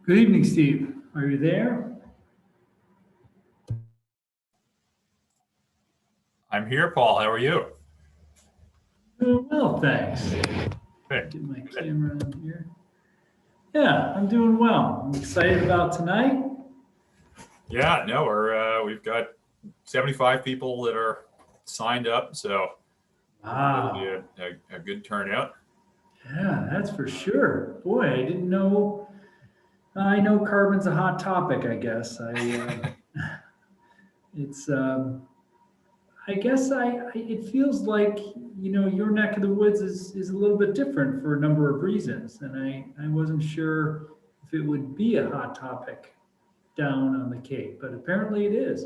Good evening, Steve. Are you there? I'm here, Paul. How are you? Doing well, thanks. Good. Get my camera on here. Yeah, I'm doing well. I'm excited about tonight. Yeah, no, we've got 75 people that are signed up, so it'll be Wow. a good turnout. Yeah, that's for sure. Boy, I didn't know. I know carbon's a hot topic, I guess. It's, I guess it feels like, your neck of the woods is a little bit different for a number of reasons. And I wasn't sure if it would be a hot topic down on the Cape, but apparently it is.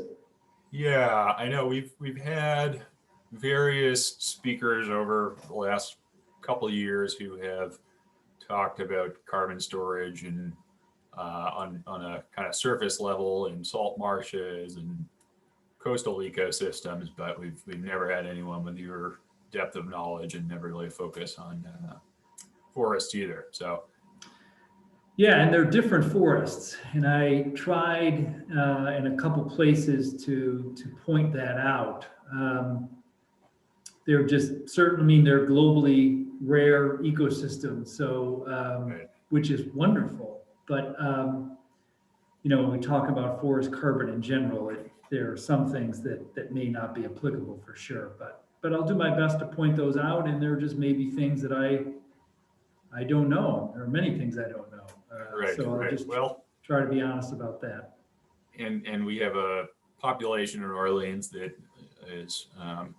Yeah, I know we've had various speakers over the last couple of years who have talked about carbon storage and on a kind of surface level in salt marshes and coastal ecosystems, but we've never had anyone with your depth of knowledge and never really focus on forests either. So Yeah, and they're different forests, and I tried in a couple places to point that out. They're just certain. I mean, they're globally rare ecosystems, so right. which is wonderful. But when we talk about forest carbon in general, there are some things that may not be applicable for sure. But I'll do my best to point those out, and there are just maybe things that I don't know. There are many things I don't know. Right, So I'll right. just Well, try to be honest about that. and we have a population in Orleans that is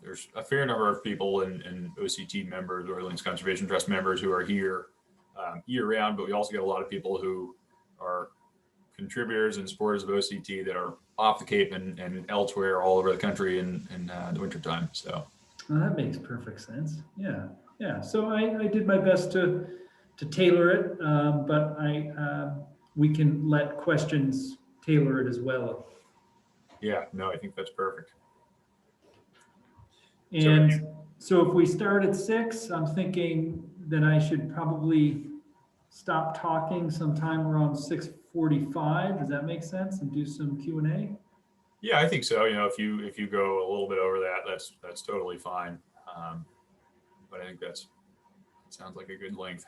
there's a fair number of people and OCT members, Orleans Conservation Trust members, who are here year round, but we also get a lot of people who are contributors and supporters of OCT that are off the Cape and elsewhere all over the country in the wintertime. So Well, that makes perfect sense. Yeah. So I did my best to tailor it, but we can let questions tailor it as well. yeah, no, I think that's perfect. And so if we start at 6, I'm thinking that I should probably stop talking sometime around 6:45. Does that make sense? And do some Q&A? Yeah, I think so. If you go a little bit over that, that's totally fine. But I think that sounds like a good length.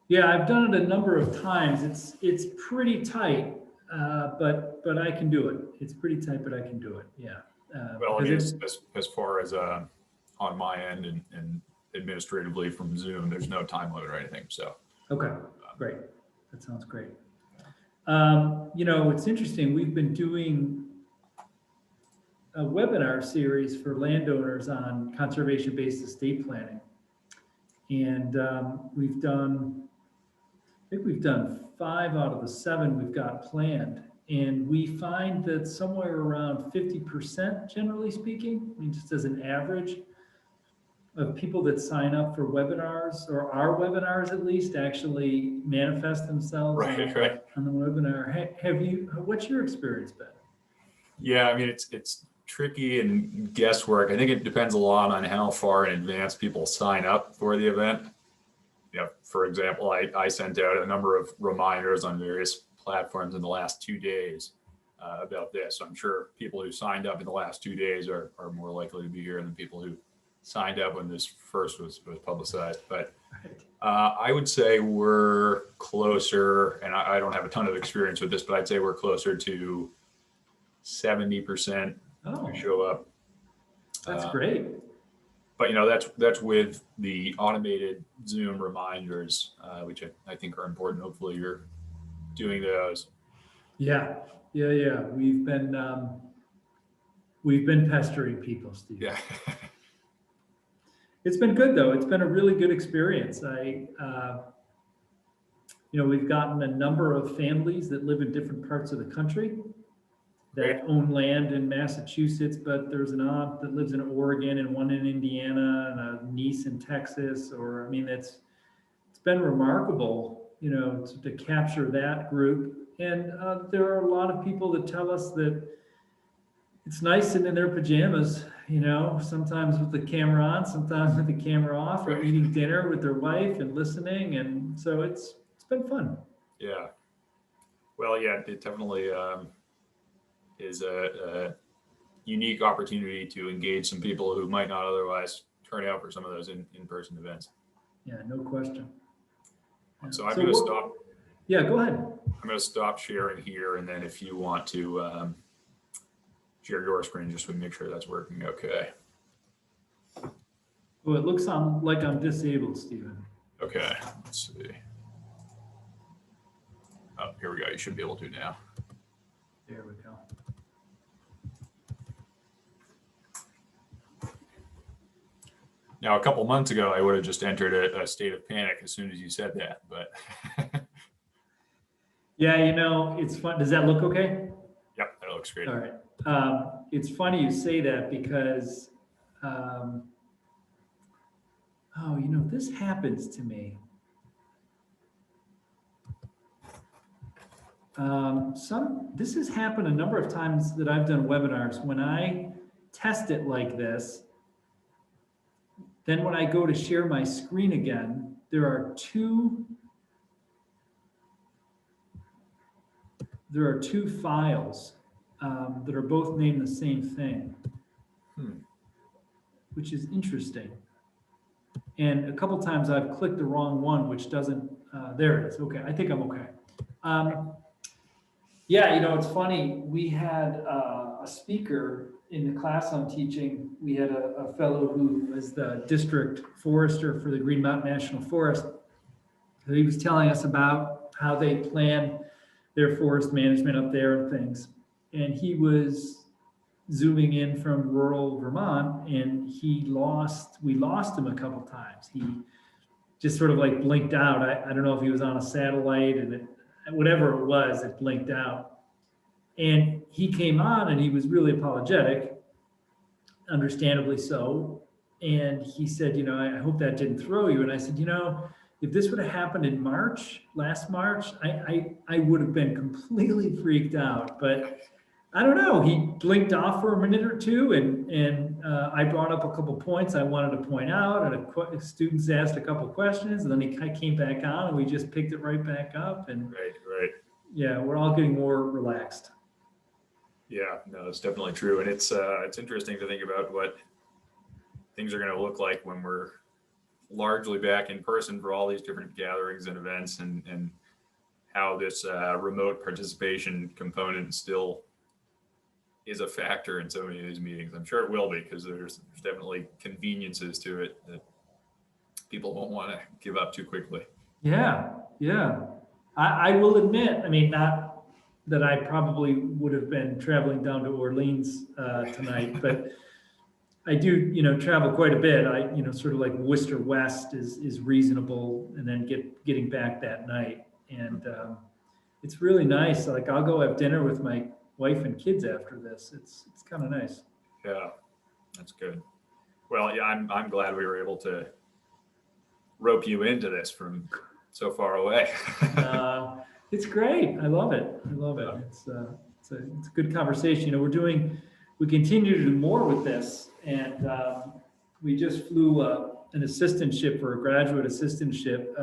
Yeah, I've done it a number of times. It's pretty tight, but I can do it. It's pretty tight, but I can do it. Yeah. Well, I mean, as far as on my end and administratively from Zoom, there's no time limit or anything. So Okay, great. That sounds great. It's interesting. We've been doing a webinar series for landowners on conservation-based estate planning, and I think we've done 5 out of the 7 we've got planned. And we find that somewhere around 50%, generally speaking, I mean, just as an average, of people that sign up for webinars, or our webinars at least, actually manifest themselves right. on the webinar. What's your experience been? Yeah, I mean, it's tricky and guesswork. I think it depends a lot on how far in advance people sign up for the event. For example, I sent out a number of reminders on various platforms in the last 2 days about this. So I'm sure people who signed up in the last 2 days are more likely to be here than people who signed up when this first was publicized. But I would say we're closer, and I don't have a ton of experience with this, but I'd say we're closer to 70% who show up. That's great. But that's with the automated Zoom reminders, which I think are important. Hopefully you're doing those. Yeah. We've been pestering people, Steve. Yeah. It's been good though. It's been a really good experience. We've gotten a number of families that live in different parts of the country that own land in Massachusetts, but there's an aunt that lives in Oregon and one in Indiana and a niece in Texas. It's been remarkable, to capture that group. And there are a lot of people that tell us that it's nice sitting in their pajamas, sometimes with the camera on, sometimes with the camera off, or eating dinner with their wife and listening. And so it's been fun. Yeah. Well, yeah, it definitely is a unique opportunity to engage some people who might not otherwise turn out for some of those in-person events. Yeah, no question. Yeah. So I'm going to stop. Yeah, go ahead. I'm going to stop sharing here, and then if you want to share your screen, just to make sure that's working okay. Well, it looks like I'm disabled, Stephen. Okay, let's see. Oh, here we go. You should be able to now. There we go. Now, a couple months ago, I would have just entered a state of panic as soon as you said that, but. Yeah, you know, it's fun. Does that look okay? Yep, that looks great. All right. It's funny you say that because, oh, you know, this happens to me. This has happened a number of times that I've done webinars. When I test it like this, then when I go to share my screen again, there are two files that are both named the same thing, which is interesting. And a couple times I've clicked the wrong one, which doesn't, there it is. Okay, I think I'm okay. Yeah, you know, it's funny. We had a speaker in the class I'm teaching. We had a fellow who was the district forester for the Green Mountain National Forest. He was telling us about how they plan their forest management up there and things. And he was zooming in from rural Vermont, and we lost him a couple times. He just sort of like blinked out. I don't know if he was on a satellite, and whatever it was, it blinked out. And he came on and he was really apologetic, understandably so. And he said, you know, I hope that didn't throw you. And I said, you know, if this would have happened in last March, I would have been completely freaked out. But I don't know, he blinked off for a minute or two, and I brought up a couple points I wanted to point out, and students asked a couple questions, and then he came back on, and we just picked it right back up. And Right. yeah, we're all getting more relaxed. Yeah, no, that's definitely true. And it's interesting to think about what things are going to look like when we're largely back in person for all these different gatherings and events, and how this remote participation component still is a factor in so many of these meetings. I'm sure it will be, because there's definitely conveniences to it that people won't want to give up too quickly. Yeah. I will admit, I mean, not that I probably would have been traveling down to Orleans tonight, but I do, you know, travel quite a bit. I, you know, sort of like Worcester West is reasonable, and then getting back that night. And it's really nice. Like, I'll go have dinner with my wife and kids after this. It's kind of nice. Yeah, that's good. Well, yeah, I'm glad we were able to rope you into this from so far away. It's great. I love it. Yeah. It's a good conversation. You know, we continue to do more with this, and we just flew an assistantship, or a graduate assistantship,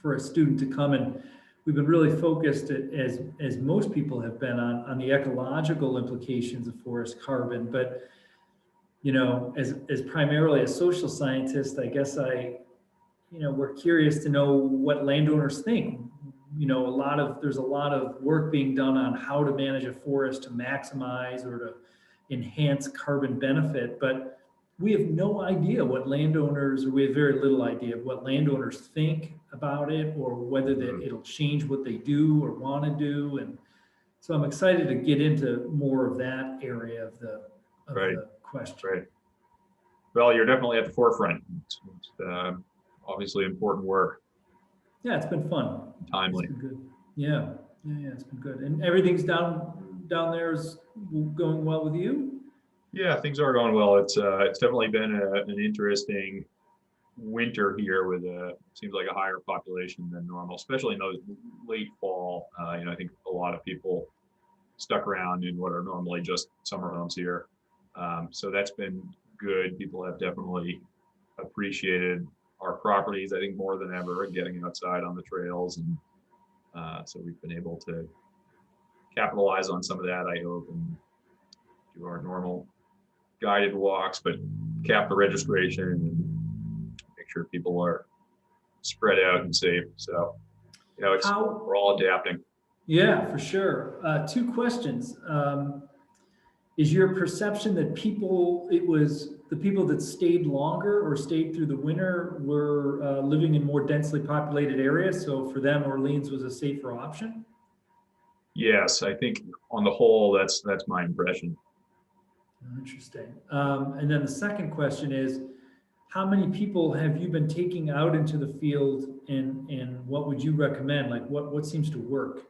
for a student to come, and we've been really focused, as most people have been, on the ecological implications of forest carbon. But, you know, as primarily a social scientist, I guess we're curious to know what landowners think. You know, there's a lot of work being done on how to manage a forest to maximize or to enhance carbon benefit, but we have no idea what landowners, or we have very little idea of what landowners think about it, or whether that it'll change what they do or want to do. And so I'm excited to get into more of that area of the question. Right. Well, you're definitely at the forefront. It's obviously important work. Yeah, it's been fun. Timely. It's been good. Yeah, it's been good. And everything's down there is going well with you? Yeah, things are going well. It's definitely been an interesting winter here, with seems like a higher population than normal, especially in those late fall. You know, I think a lot of people stuck around in what are normally just summer homes here. So that's been good. People have definitely appreciated our properties, I think, more than ever, getting outside on the trails. And So we've been able to capitalize on some of that, I hope, and do our normal guided walks, but cap the registration and make sure people are spread out and safe. So, we're all adapting. Yeah, for sure. Two questions. Is your perception that the people that stayed longer or stayed through the winter were living in more densely populated areas? So for them, Orleans was a safer option? Yes, I think on the whole, that's my impression. Interesting. And then the second question is, how many people have you been taking out into the field, and what would you recommend? Like what seems to work?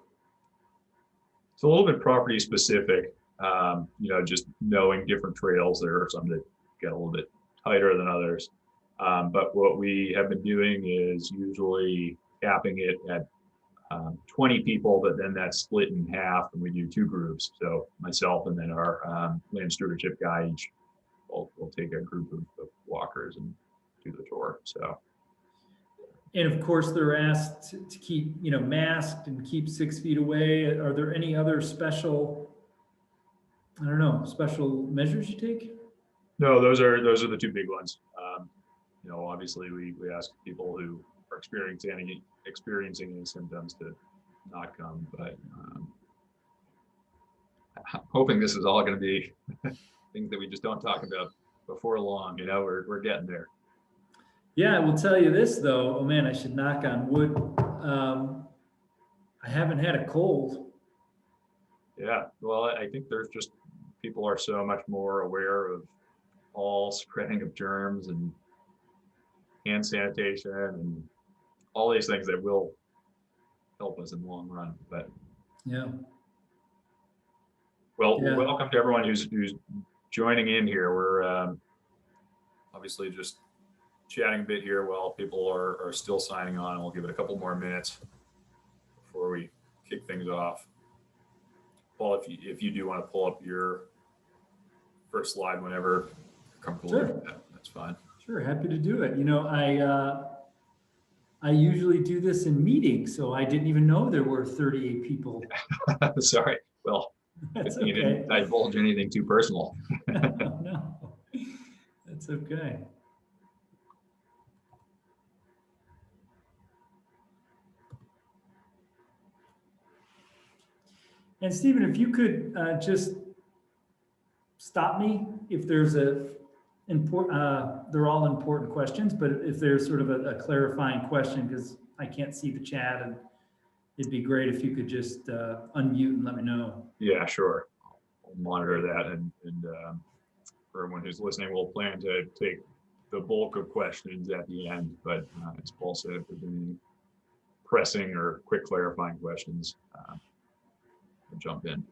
It's a little bit property specific, just knowing different trails. There are some that get a little bit tighter than others. But what we have been doing is usually capping it at 20 people, but then that's split in half and we do two groups. So myself and then our land stewardship guy each will take a group of walkers and do the tour. So. And of course, they're asked to keep, masked and keep 6 feet away. Are there any other special measures you take? No, those are the two big ones. Obviously we ask people who are experiencing any symptoms to not come, but I'm hoping this is all going to be things that we just don't talk about before long. We're getting there. Yeah, I will tell you this though. Oh man, I should knock on wood. I haven't had a cold. Yeah, well, I think there's just people are so much more aware of all spreading of germs and hand sanitation and all these things that will help us in the long run. But yeah. Well, welcome to everyone who's joining in here. We're obviously just chatting a bit here while people are still signing on. We'll give it a couple more minutes before we kick things off. Paul, if you do want to pull up your first slide whenever you're comfortable with that, that's fine. Sure, happy to do it. I usually do this in meetings, so I didn't even know there were 38 people. Sorry. Well, that's you didn't divulge anything too personal. No, that's okay. And Stephen, if you could just stop me if there's they're all important questions, but if there's sort of a clarifying question, because I can't see the chat, and it'd be great if you could just unmute and let me know. Yeah, sure. I'll monitor that, and for everyone who's listening, we'll plan to take the bulk of questions at the end, but as Paul said, if there's any pressing or quick clarifying questions, we'll jump in.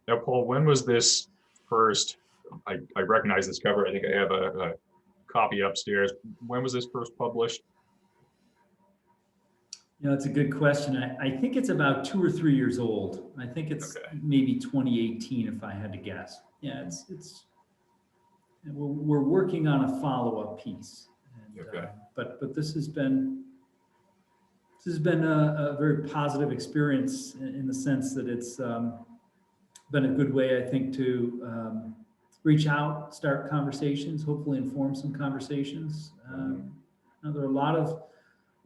Now, Paul, when was this first? I recognize this cover. I think I have a copy upstairs. When was this first published? It's a good question. I think it's about 2 or 3 years old. I think it's maybe 2018, if I had to guess. Yeah, we're working on a follow-up piece. And, but this has been a very positive experience in the sense that it's been a good way, I think, to reach out, start conversations, hopefully inform some conversations. There are a lot of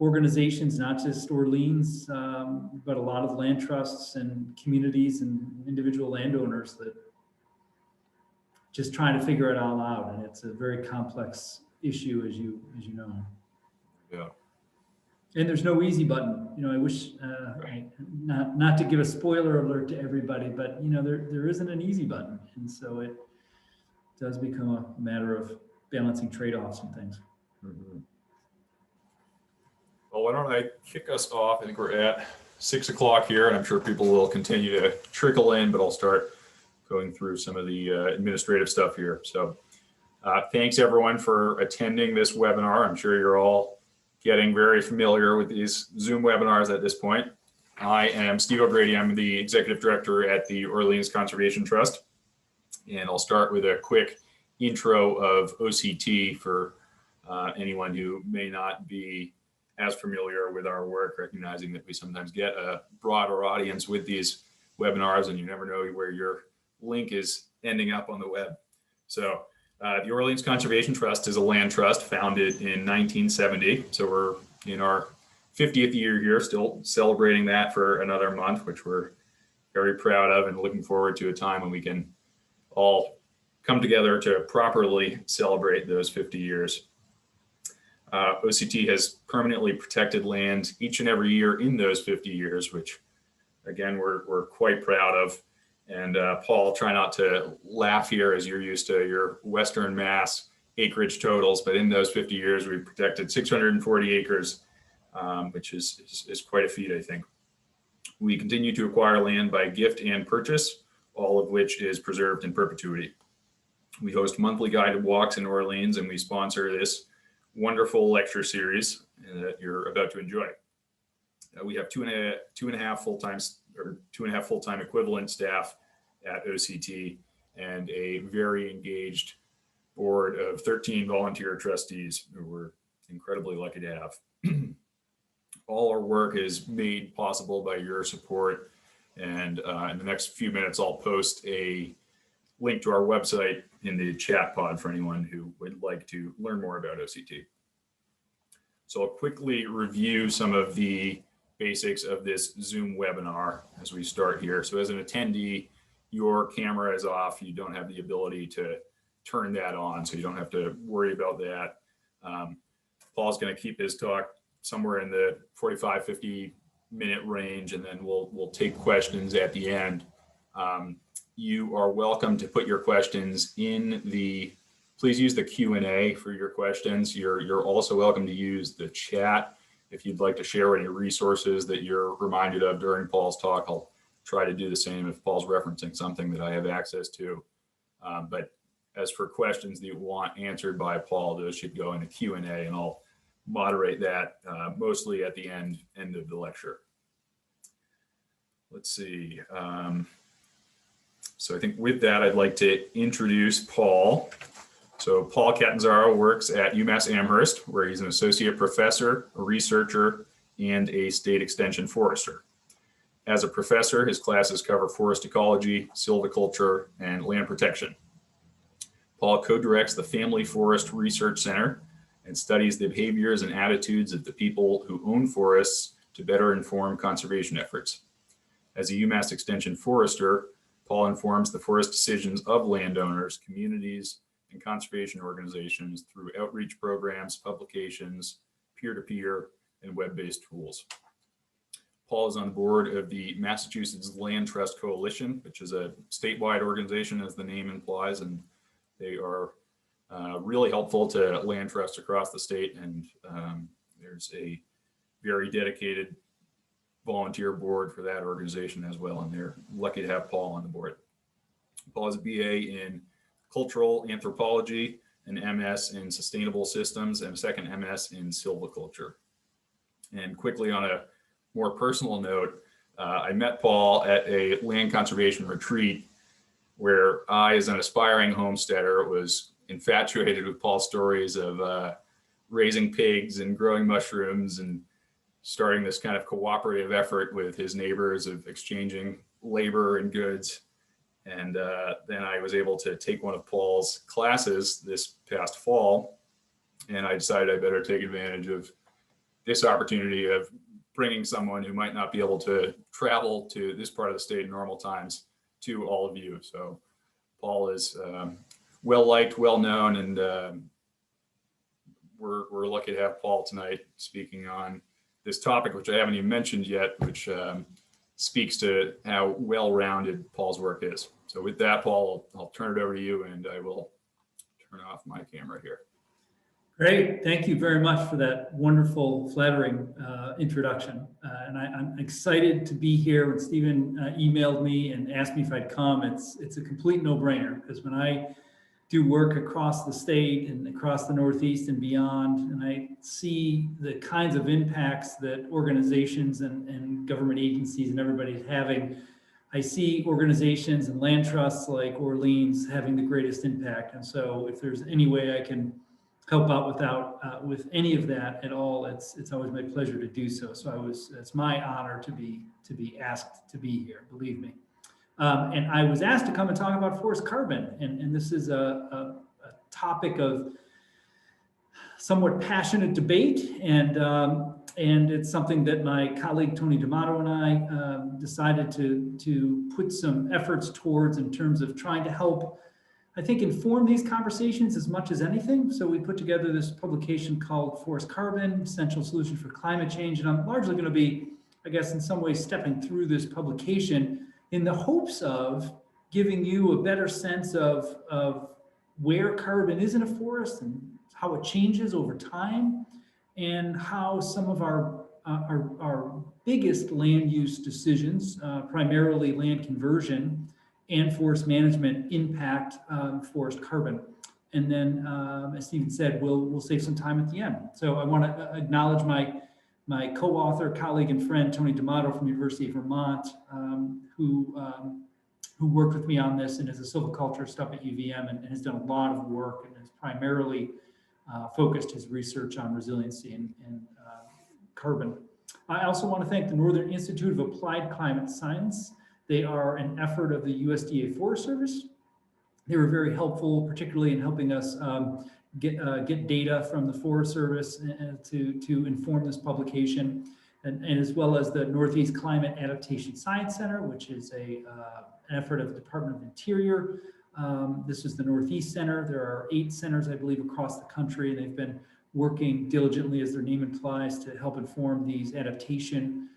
organizations, not just Orleans, but a lot of land trusts and communities and individual landowners that just trying to figure it all out. And it's a very complex issue, as you know. Yeah. And there's no easy button. I wish not to give a spoiler alert to everybody, but there isn't an easy button, and so it does become a matter of balancing trade-offs and things. Mm-hmm. Well, why don't I kick us off? I think we're at 6 o'clock here, and I'm sure people will continue to trickle in, but I'll start going through some of the administrative stuff here. So thanks everyone for attending this webinar. I'm sure you're all getting very familiar with these Zoom webinars at this point. I am Steve O'Grady. I'm the Executive Director at the Orleans Conservation Trust. And I'll start with a quick intro of OCT for anyone who may not be as familiar with our work, recognizing that we sometimes get a broader audience with these webinars and you never know where your link is ending up on the web. So the Orleans Conservation Trust is a land trust founded in 1970. So we're in our 50th year here, still celebrating that for another month, which we're very proud of and looking forward to a time when we can all come together to properly celebrate those 50 years. OCT has permanently protected land each and every year in those 50 years, which again, we're quite proud of. And Paul, try not to laugh here as you're used to your Western Mass acreage totals, but in those 50 years, we've protected 640 acres, which is quite a feat, I think. We continue to acquire land by gift and purchase, all of which is preserved in perpetuity. We host monthly guided walks in Orleans, and we sponsor this wonderful lecture series that you're about to enjoy. We have two and a half full-time equivalent staff at OCT and a very engaged board of 13 volunteer trustees who we're incredibly lucky to have. All our work is made possible by your support. And in the next few minutes, I'll post a link to our website in the chat pod for anyone who would like to learn more about OCT. So I'll quickly review some of the basics of this Zoom webinar as we start here. So as an attendee, your camera is off. You don't have the ability to turn that on, so you don't have to worry about that. Paul's going to keep his talk somewhere in the 45, 50 minute range, and then we'll take questions at the end. You are welcome to put your questions in please use the Q&A for your questions. You're also welcome to use the chat. If you'd like to share any resources that you're reminded of during Paul's talk, I'll try to do the same if Paul's referencing something that I have access to. But as for questions that you want answered by Paul, those should go in the Q&A, and I'll moderate that mostly at the end of the lecture. Let's see. So I think with that, I'd like to introduce Paul. So Paul Catanzaro works at UMass Amherst, where he's an associate professor, a researcher, and a state extension forester. As a professor, his classes cover forest ecology, silviculture, and land protection. Paul co-directs the Family Forest Research Center and studies the behaviors and attitudes of the people who own forests to better inform conservation efforts. As a UMass Extension forester, Paul informs the forest decisions of landowners, communities, and conservation organizations through outreach programs, publications, peer-to-peer, and web-based tools. Paul is on the board of the Massachusetts Land Trust Coalition, which is a statewide organization, as the name implies, and they are really helpful to land trusts across the state. And there's a very dedicated volunteer board for that organization as well, and they're lucky to have Paul on the board. Paul has a BA in cultural anthropology, an MS in sustainable systems, and a second MS in silviculture. And quickly, on a more personal note, I met Paul at a land conservation retreat where I, as an aspiring homesteader, was infatuated with Paul's stories of raising pigs and growing mushrooms and starting this kind of cooperative effort with his neighbors of exchanging labor and goods. And then I was able to take one of Paul's classes this past fall, and I decided I better take advantage of this opportunity of bringing someone who might not be able to travel to this part of the state in normal times to all of you. So Paul is well-liked, well-known, and we're lucky to have Paul tonight speaking on this topic, which I haven't even mentioned yet, which speaks to how well-rounded Paul's work is. So with that, Paul, I'll turn it over to you, and I will turn off my camera here. Great. Thank you very much for that wonderful, flattering introduction. And I'm excited to be here. When Stephen emailed me and asked me if I'd come, it's a complete no-brainer, because when I do work across the state and across the Northeast and beyond, and I see the kinds of impacts that organizations and government agencies and everybody's having. I see organizations and land trusts like Orleans having the greatest impact. And so if there's any way I can help out with any of that at all, it's always my pleasure to do so. So it's my honor to be asked to be here, believe me. And I was asked to come and talk about forest carbon. And this is a topic of somewhat passionate debate. And it's something that my colleague Tony D'Amato and I decided to put some efforts towards in terms of trying to help, I think, inform these conversations as much as anything. So we put together this publication called Forest Carbon, Essential Solution for Climate Change. And I'm largely going to be, I guess, in some ways stepping through this publication in the hopes of giving you a better sense of where carbon is in a forest and how it changes over time, and how some of our biggest land use decisions, primarily land conversion and forest management, impact forest carbon. And then, as Stephen said, we'll save some time at the end. So I want to acknowledge my co-author, colleague, and friend, Tony D'Amato from the University of Vermont, who worked with me on this and is a silviculturist up at UVM and has done a lot of work and has primarily focused his research on resiliency and carbon. I also want to thank the Northern Institute of Applied Climate Science. They are an effort of the USDA Forest Service. They were very helpful, particularly in helping us get data from the Forest Service to inform this publication, and as well as the Northeast Climate Adaptation Science Center, which is an effort of the Department of Interior. This is the Northeast Center. There are 8 centers, I believe, across the country, and they've been working diligently, as their name implies, to help inform these adaptation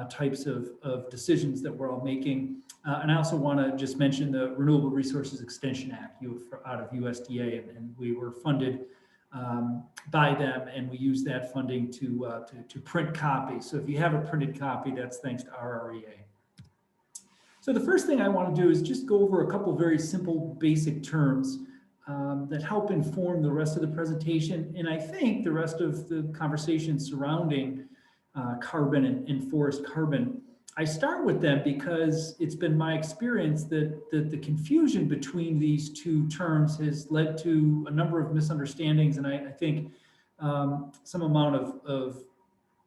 types of decisions that we're all making. And I also want to just mention the Renewable Resources Extension Act out of USDA, and we were funded by them, and we use that funding to print copies. So if you have a printed copy, that's thanks to RREA. So the first thing I want to do is just go over a couple very simple, basic terms that help inform the rest of the presentation, and I think the rest of the conversation surrounding carbon and forest carbon. I start with them because it's been my experience that the confusion between these two terms has led to a number of misunderstandings, and I think some amount of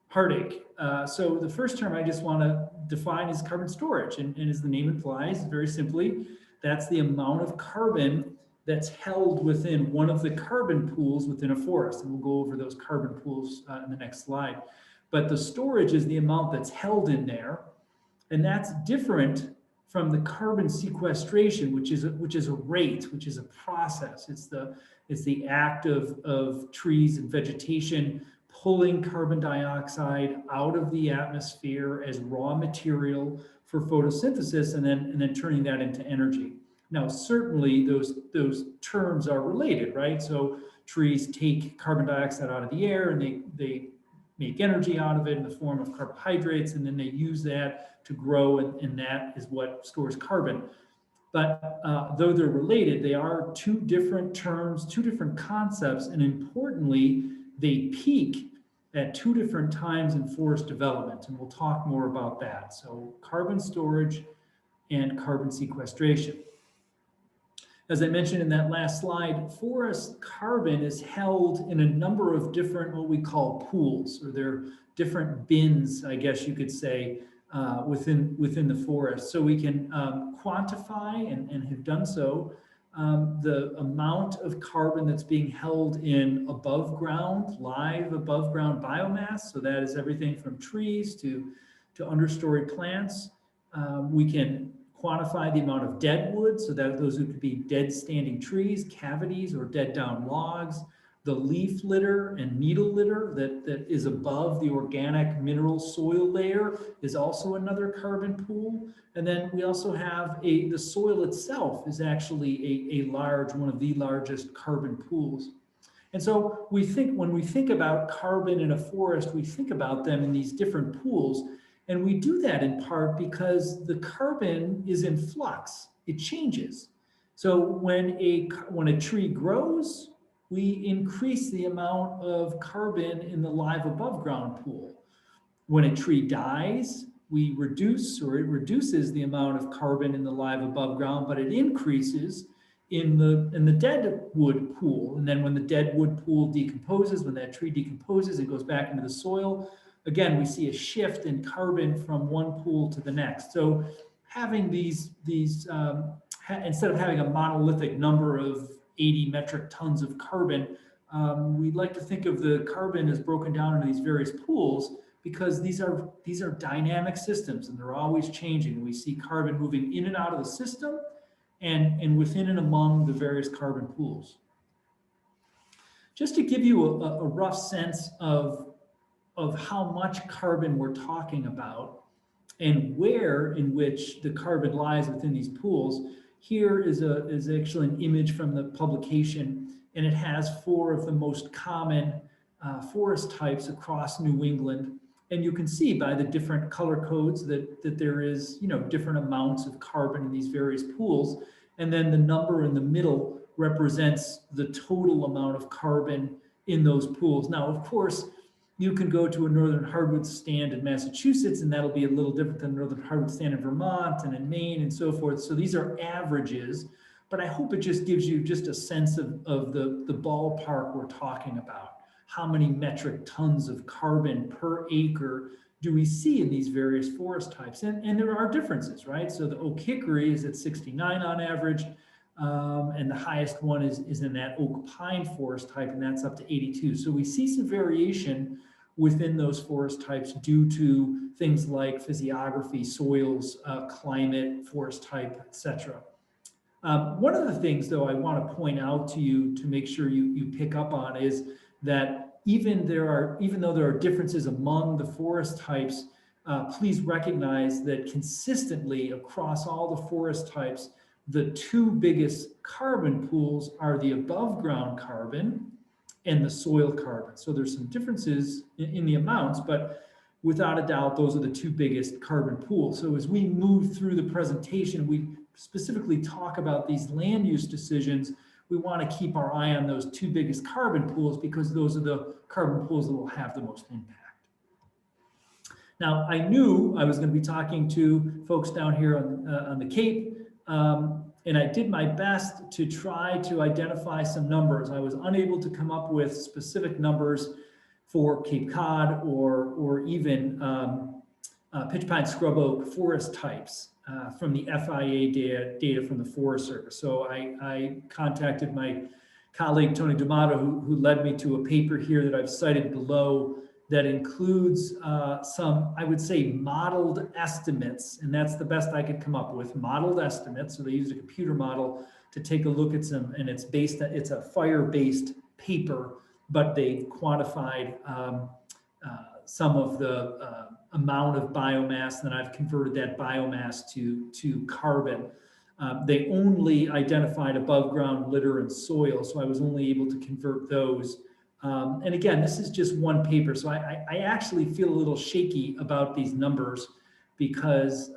heartache. So the first term I just want to define is carbon storage, and as the name implies, very simply, that's the amount of carbon that's held within one of the carbon pools within a forest, and we'll go over those carbon pools in the next slide. But the storage is the amount that's held in there, and that's different from the carbon sequestration, which is a rate, which is a process. It's the act of trees and vegetation pulling carbon dioxide out of the atmosphere as raw material for photosynthesis, and then turning that into energy. Now, certainly those terms are related, right? So trees take carbon dioxide out of the air, and they make energy out of it in the form of carbohydrates, and then they use that to grow, and that is what stores carbon. But though they're related, they are two different terms, two different concepts, and importantly, they peak at two different times in forest development, and we'll talk more about that. So carbon storage and carbon sequestration. As I mentioned in that last slide, forest carbon is held in a number of different, what we call pools, or they're different bins, I guess you could say, within the forest. So we can quantify, and have done so, the amount of carbon that's being held in above ground, live above ground biomass. So that is everything from trees to understory plants. We can quantify the amount of dead wood, so that those could be dead standing trees, cavities, or dead down logs. The leaf litter and needle litter that is above the organic mineral soil layer is also another carbon pool. And then we also have the soil itself is actually a large, one of the largest carbon pools. And so when we think about carbon in a forest, we think about them in these different pools. And we do that in part because the carbon is in flux. It changes. So when a tree grows, we increase the amount of carbon in the live above ground pool. When a tree dies, we reduce, or it reduces the amount of carbon in the live above ground, but it increases in the dead wood pool. And then when the dead wood pool decomposes, when that tree decomposes, it goes back into the soil. Again, we see a shift in carbon from one pool to the next. So having instead of having a monolithic number of 80 metric tons of carbon, we'd like to think of the carbon as broken down into these various pools, because these are dynamic systems and they're always changing. We see carbon moving in and out of the system and within and among the various carbon pools. Just to give you a rough sense of how much carbon we're talking about and where in which the carbon lies within these pools, here is actually an image from the publication, and it has 4 of the most common forest types across New England. And you can see by the different color codes that there is, different amounts of carbon in these various pools. And then the number in the middle represents the total amount of carbon in those pools. Now, of course, you can go to a northern hardwood stand in Massachusetts, and that'll be a little different than a northern hardwood stand in Vermont and in Maine and so forth. So these are averages, but I hope it just gives you just a sense of the ballpark we're talking about. How many metric tons of carbon per acre do we see in these various forest types? And there are differences, right? So the oak hickory is at 69 on average, and the highest one is in that oak pine forest type, and that's up to 82. So we see some variation within those forest types due to things like physiography, soils, climate, forest type, etc. One of the things, though, I want to point out to you to make sure you pick up on is that even though there are differences among the forest types, please recognize that consistently across all the forest types, the 2 biggest carbon pools are the above ground carbon and the soil carbon. So there's some differences in the amounts, but without a doubt, those are the 2 biggest carbon pools. So as we move through the presentation, we specifically talk about these land use decisions. We want to keep our eye on those 2 biggest carbon pools, because those are the carbon pools that will have the most impact. Now, I knew I was going to be talking to folks down here on the Cape, and I did my best to try to identify some numbers. I was unable to come up with specific numbers for Cape Cod or even pitch pine scrub oak forest types from the FIA data from the Forest Service. So I contacted my colleague, Tony D'Amato, who led me to a paper here that I've cited below that includes some, I would say, modeled estimates, and that's the best I could come up with, modeled estimates. So they used a computer model to take a look at some, and it's a fire-based paper, but they quantified some of the amount of biomass, and then I've converted that biomass to carbon. They only identified above ground litter and soil, so I was only able to convert those. And again, this is just one paper, so I actually feel a little shaky about these numbers because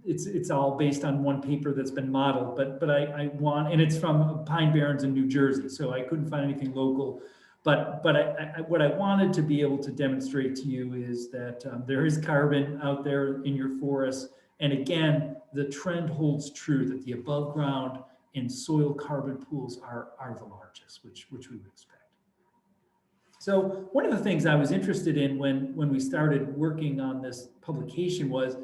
it's all based on one paper that's been modeled, but I want, and it's from Pine Barrens in New Jersey, so I couldn't find anything local. But what I wanted to be able to demonstrate to you is that there is carbon out there in your forests. And again, the trend holds true that the above ground and soil carbon pools are the largest, which we would expect. So one of the things I was interested in when we started working on this publication was,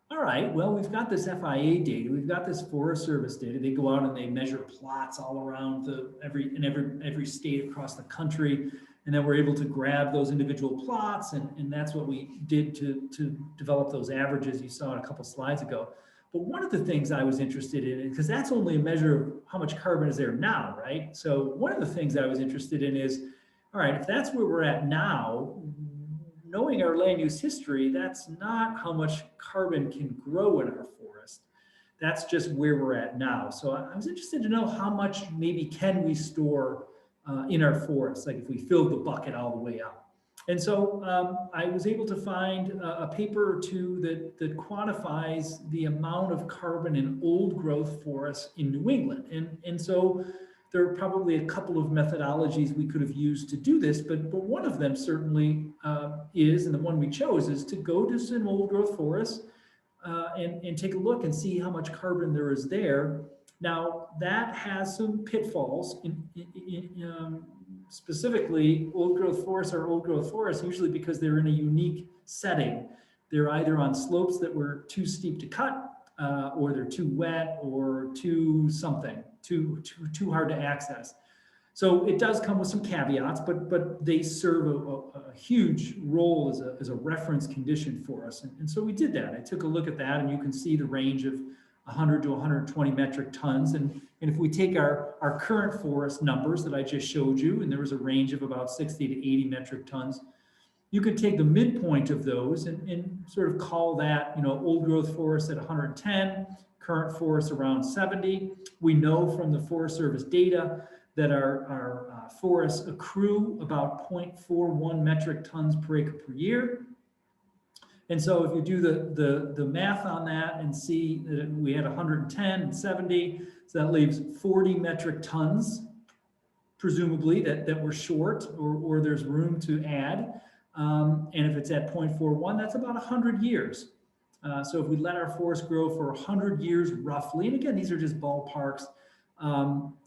all right, well, we've got this FIA data, we've got this Forest Service data. They go out and they measure plots all around every state across the country, and then we're able to grab those individual plots, and that's what we did to develop those averages you saw in a couple slides ago. But one of the things I was interested in, because that's only a measure of how much carbon is there now, right? So one of the things I was interested in is, all right, if that's where we're at now, knowing our land use history, that's not how much carbon can grow in our forest. That's just where we're at now. So I was interested to know how much maybe can we store in our forest, like if we filled the bucket all the way up. And so I was able to find a paper or two that quantifies the amount of carbon in old growth forests in New England. And so there are probably a couple of methodologies we could have used to do this, but one of them certainly is, and the one we chose, is to go to some old growth forests and take a look and see how much carbon there is there. Now, that has some pitfalls. Specifically, old growth forests are old growth forests usually because they're in a unique setting. They're either on slopes that were too steep to cut, or they're too wet, or too something, too hard to access. So it does come with some caveats, but they serve a huge role as a reference condition for us. And so we did that. I took a look at that, and you can see the range of 100 to 120 metric tons. And if we take our current forest numbers that I just showed you, and there was a range of about 60 to 80 metric tons, you could take the midpoint of those and sort of call that, old growth forest at 110, current forest around 70. We know from the Forest Service data that our forests accrue about 0.41 metric tons per acre per year. And so if you do the math on that and see that we had 110 and 70, so that leaves 40 metric tons, presumably, that we're short or there's room to add. And if it's at 0.41, that's about 100 years. So if we let our forest grow for 100 years roughly, and again, these are just ballparks,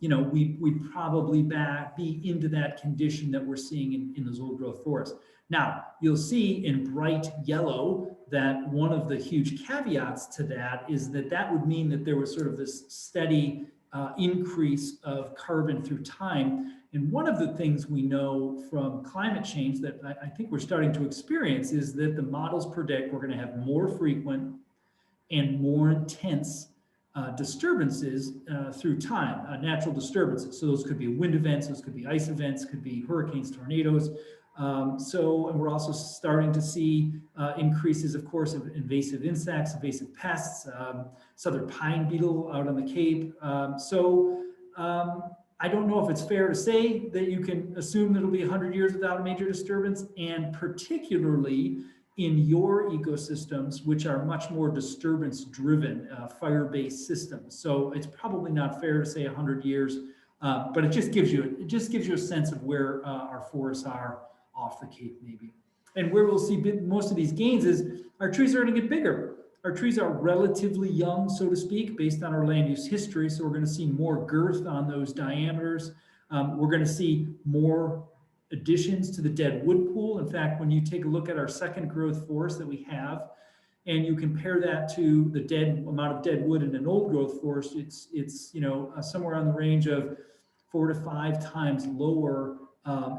we'd probably be into that condition that we're seeing in those old growth forests. Now, you'll see in bright yellow that one of the huge caveats to that is that would mean that there was sort of this steady increase of carbon through time. And one of the things we know from climate change that I think we're starting to experience is that the models predict we're going to have more frequent and more intense disturbances through time, natural disturbances. So those could be wind events, those could be ice events, could be hurricanes, tornadoes. And we're also starting to see increases, of course, of invasive insects, invasive pests, southern pine beetle out on the Cape. I don't know if it's fair to say that you can assume that it'll be 100 years without a major disturbance, and particularly in your ecosystems, which are much more disturbance-driven, fire-based systems. So it's probably not fair to say 100 years, but it just gives you a sense of where our forests are off the Cape, maybe. And where we'll see most of these gains is our trees are going to get bigger. Our trees are relatively young, so to speak, based on our land use history. So we're going to see more girth on those diameters. We're going to see more additions to the dead wood pool. In fact, when you take a look at our second growth forest that we have, and you compare that to the amount of dead wood in an old growth forest, it's somewhere on the range of 4 to 5 times lower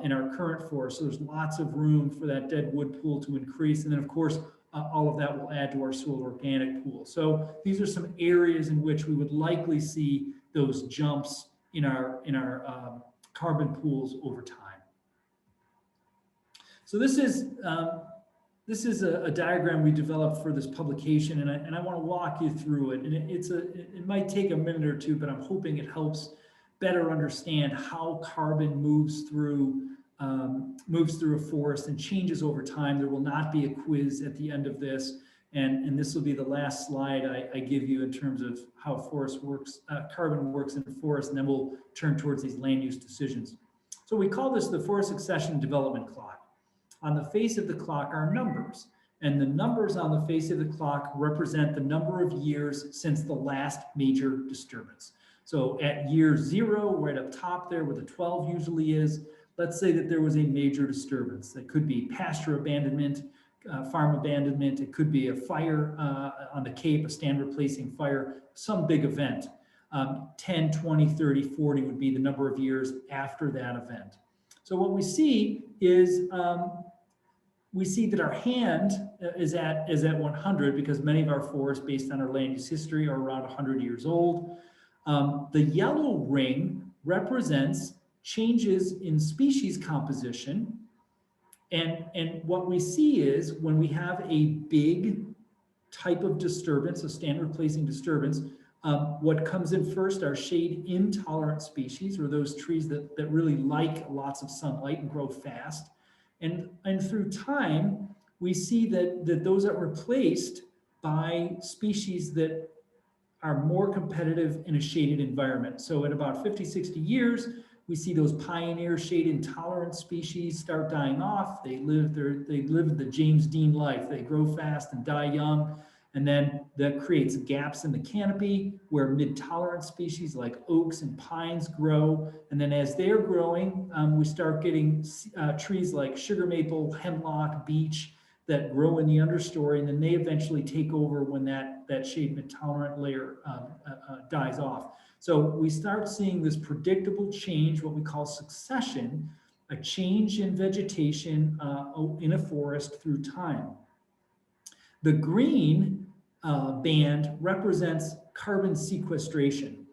in our current forest. So there's lots of room for that dead wood pool to increase. And then, of course, all of that will add to our soil organic pool. So these are some areas in which we would likely see those jumps in our carbon pools over time. So this is a diagram we developed for this publication, and I want to walk you through it. And it might take a minute or two, but I'm hoping it helps better understand how carbon moves through a forest and changes over time. There will not be a quiz at the end of this, and this will be the last slide I give you in terms of how carbon works in the forest, and then we'll turn towards these land use decisions. So we call this the forest succession development clock. On the face of the clock are numbers, and the numbers on the face of the clock represent the number of years since the last major disturbance. So at year 0, right up top there where the 12 usually is, let's say that there was a major disturbance. That could be pasture abandonment, farm abandonment. It could be a fire on the Cape, a stand replacing fire, some big event. 10, 20, 30, 40 would be the number of years after that event. So what we see is we see that our hand is at 100 because many of our forests, based on our land use history, are around 100 years old. The yellow ring represents changes in species composition. And what we see is when we have a big type of disturbance, a stand replacing disturbance, what comes in first are shade intolerant species, or those trees that really like lots of sunlight and grow fast. And through time, we see that those are replaced by species that are more competitive in a shaded environment. So at about 50, 60 years, we see those pioneer shade intolerant species start dying off. They live the James Dean life. They grow fast and die young. And then that creates gaps in the canopy where mid-tolerant species like oaks and pines grow. And then as they're growing, we start getting trees like sugar maple, hemlock, beech that grow in the understory, and then they eventually take over when that shade mid-tolerant layer dies off. So we start seeing this predictable change, what we call succession, a change in vegetation in a forest through time. The green band represents carbon sequestration.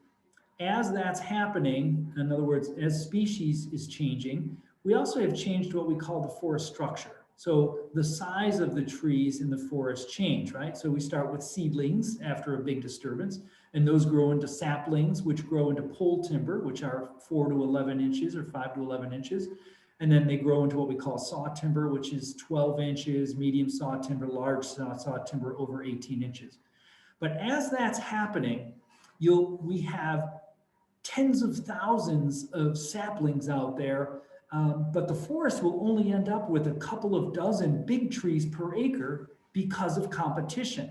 As that's happening, in other words, as species is changing, we also have changed what we call the forest structure. So the size of the trees in the forest change, right? So we start with seedlings after a big disturbance, and those grow into saplings, which grow into pole timber, which are 4 to 11 inches or 5 to 11 inches. And then they grow into what we call saw timber, which is 12 inches, medium saw timber, large saw timber over 18 inches. But as that's happening, we have tens of thousands of saplings out there, but the forest will only end up with a couple of dozen big trees per acre because of competition.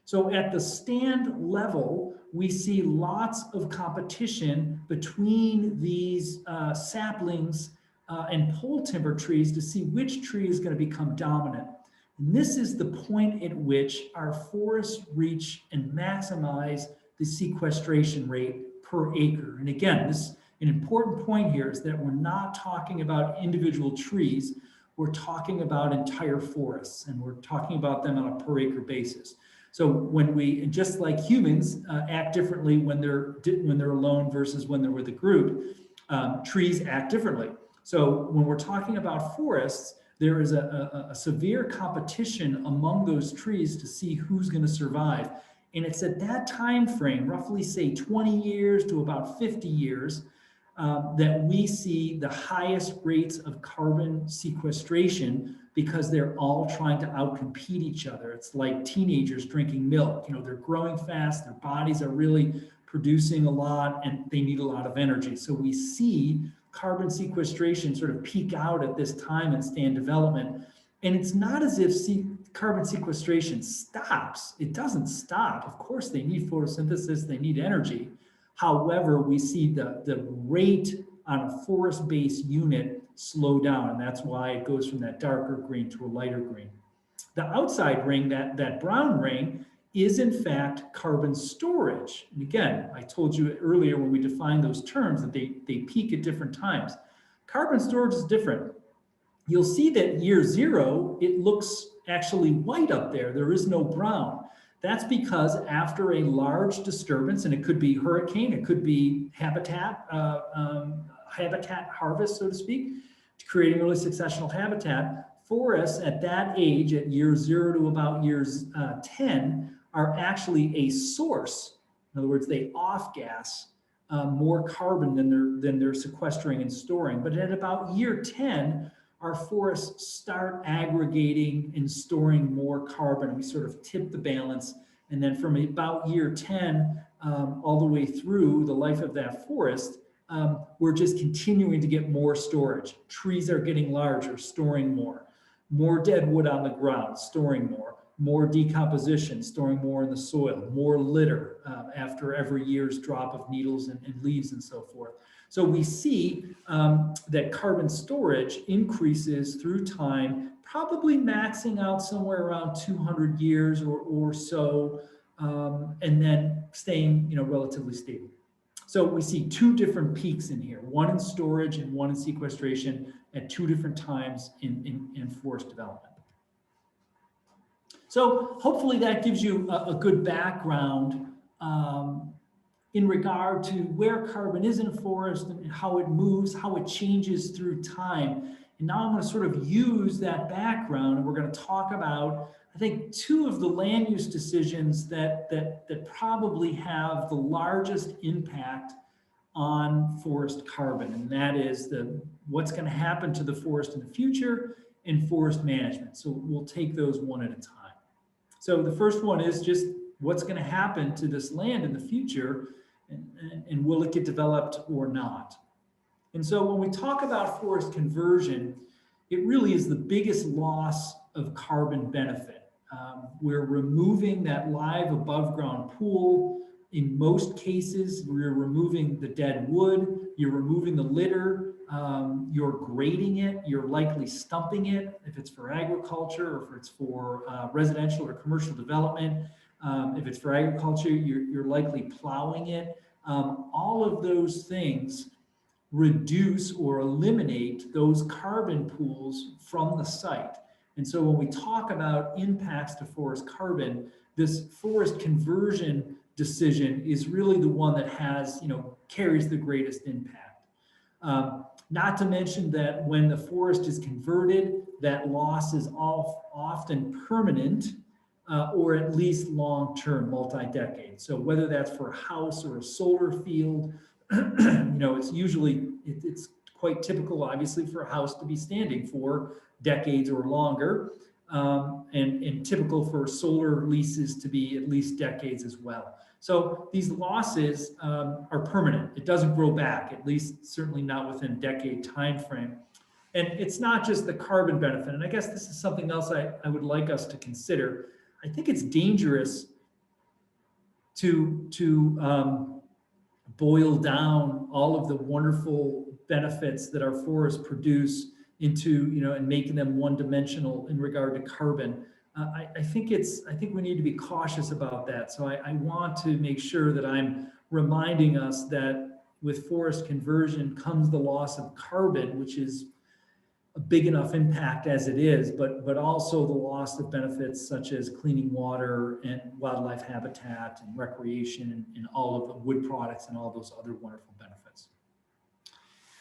So at the stand level, we see lots of competition between these saplings and pole timber trees to see which tree is going to become dominant. And this is the point at which our forests reach and maximize the sequestration rate per acre. And again, an important point here is that we're not talking about individual trees. We're talking about entire forests, and we're talking about them on a per acre basis. So when we, just like humans, act differently when they're alone versus when they're with a group, trees act differently. So when we're talking about forests, there is a severe competition among those trees to see who's going to survive. And it's at that time frame, roughly say 20 years to about 50 years, that we see the highest rates of carbon sequestration because they're all trying to outcompete each other. It's like teenagers drinking milk. You know, they're growing fast, their bodies are really producing a lot, and they need a lot of energy. So we see carbon sequestration sort of peak out at this time in stand development. And it's not as if carbon sequestration stops. It doesn't stop. Of course, they need photosynthesis, they need energy. However, we see the rate on a forest-based unit slow down, and that's why it goes from that darker green to a lighter green. The outside ring, that brown ring, is in fact carbon storage. And again, I told you earlier when we defined those terms that they peak at different times. Carbon storage is different. You'll see that year 0, it looks actually white up there. There is no brown. That's because after a large disturbance, and it could be hurricane, it could be habitat harvest, so to speak, creating early successional habitat, forests at that age, at year 0 to about years 10, are actually a source. In other words, they off-gas more carbon than they're sequestering and storing. But at about year 10, our forests start aggregating and storing more carbon. We sort of tip the balance. And then from about year 10 all the way through the life of that forest, we're just continuing to get more storage. Trees are getting larger, storing more dead wood on the ground, storing more decomposition, storing more in the soil, more litter after every year's drop of needles and leaves and so forth. So we see that carbon storage increases through time, probably maxing out somewhere around 200 years or so, and then staying, relatively stable. So we see 2 different peaks in here, one in storage and one in sequestration at 2 different times in forest development. So hopefully that gives you a good background in regard to where carbon is in a forest and how it moves, how it changes through time. And now I'm going to sort of use that background, and we're going to talk about, I think, 2 of the land use decisions that probably have the largest impact on forest carbon, and that is what's going to happen to the forest in the future, and forest management. So we'll take those one at a time. So the first one is just what's going to happen to this land in the future, and will it get developed or not? And so when we talk about forest conversion, it really is the biggest loss of carbon benefit. We're removing that live above ground pool. In most cases, we're removing the dead wood, you're removing the litter, you're grading it, you're likely stumping it if it's for agriculture or if it's for residential or commercial development. If it's for agriculture, you're likely plowing it. All of those things reduce or eliminate those carbon pools from the site. And so when we talk about impacts to forest carbon, this forest conversion decision is really the one that has, carries the greatest impact. Not to mention that when the forest is converted, that loss is often permanent, or at least long-term, multi-decade. So whether that's for a house or a solar field, it's quite typical, obviously, for a house to be standing for decades or longer, and typical for solar leases to be at least decades as well. So these losses are permanent. It doesn't grow back, at least certainly not within a decade time frame. And it's not just the carbon benefit. And I guess this is something else I would like us to consider. I think it's dangerous to boil down all of the wonderful benefits that our forests produce into, and making them one-dimensional in regard to carbon. I think we need to be cautious about that. So I want to make sure that I'm reminding us that with forest conversion comes the loss of carbon, which is a big enough impact as it is, but also the loss of benefits such as cleaning water and wildlife habitat and recreation and all of the wood products and all those other wonderful benefits.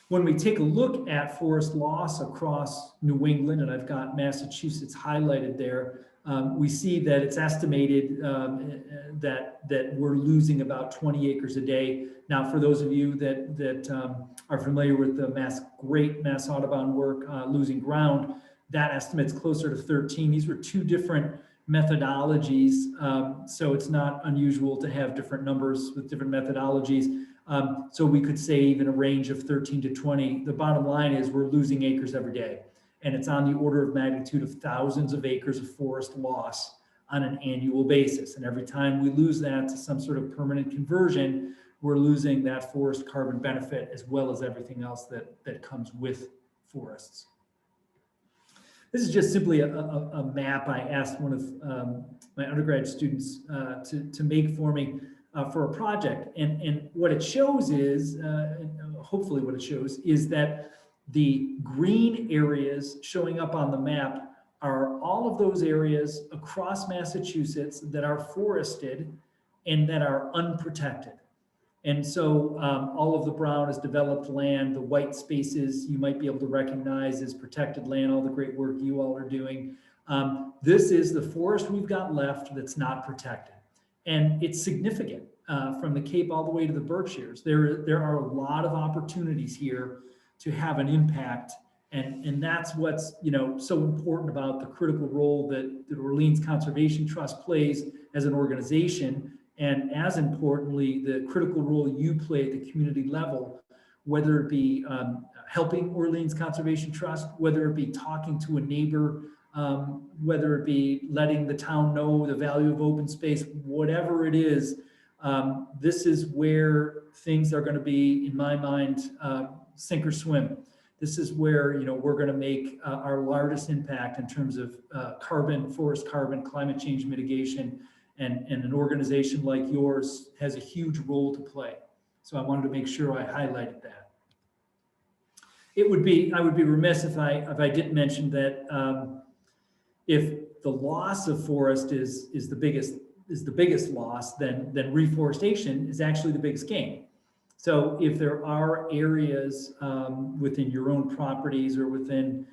When we take a look at forest loss across New England, and I've got Massachusetts highlighted there, we see that it's estimated that we're losing about 20 acres a day. Now, for those of you that are familiar with the great Mass Audubon work, Losing Ground, that estimate's closer to 13. These were two different methodologies, so it's not unusual to have different numbers with different methodologies. So we could say even a range of 13 to 20. The bottom line is we're losing acres every day, and it's on the order of magnitude of thousands of acres of forest loss on an annual basis. And every time we lose that to some sort of permanent conversion, we're losing that forest carbon benefit as well as everything else that comes with forests. This is just simply a map I asked one of my undergrad students to make for me for a project. And what it shows is, hopefully what it shows, is that the green areas showing up on the map are all of those areas across Massachusetts that are forested and that are unprotected. And so all of the brown is developed land. The white spaces you might be able to recognize as protected land, all the great work you all are doing. This is the forest we've got left that's not protected. And it's significant from the Cape all the way to the Berkshires. There are a lot of opportunities here to have an impact. And that's what's so important about the critical role that the Orleans Conservation Trust plays as an organization. And as importantly, the critical role you play at the community level, whether it be helping Orleans Conservation Trust, whether it be talking to a neighbor, whether it be letting the town know the value of open space, whatever it is, this is where things are going to be, in my mind, sink or swim. This is where we're going to make our largest impact in terms of carbon, forest carbon, climate change mitigation. And an organization like yours has a huge role to play. So I wanted to make sure I highlighted that. I would be remiss if I didn't mention that if the loss of forest is the biggest loss, then reforestation is actually the biggest gain. So if there are areas within your own properties or within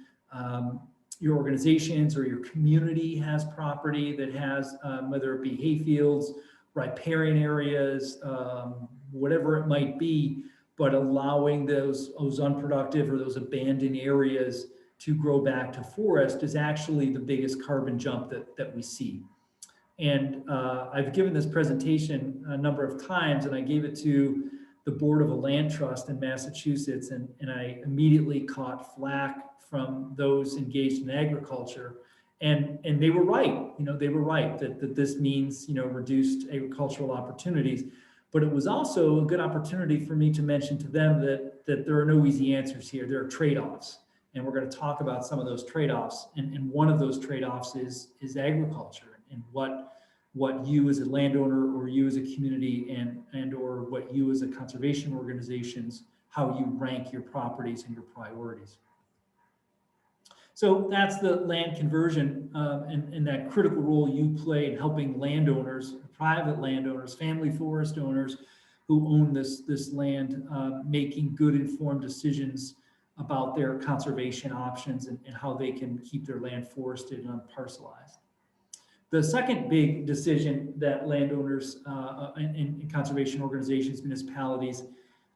your organizations or your community has property that has, whether it be hayfields, riparian areas, whatever it might be, but allowing those unproductive or those abandoned areas to grow back to forest is actually the biggest carbon jump that we see. And I've given this presentation a number of times, and I gave it to the board of a land trust in Massachusetts, and I immediately caught flack from those engaged in agriculture. And they were right, they were right that this means, reduced agricultural opportunities. But it was also a good opportunity for me to mention to them that there are no easy answers here. There are trade-offs. And we're going to talk about some of those trade-offs. And one of those trade-offs is agriculture, and what you as a landowner, or you as a community, and or what you as a conservation organizations, how you rank your properties and your priorities. So that's the land conversion, and that critical role you play in helping landowners, private landowners, family forest owners who own this land, making good informed decisions about their conservation options and how they can keep their land forested and unparcelized. The second big decision that landowners and conservation organizations, municipalities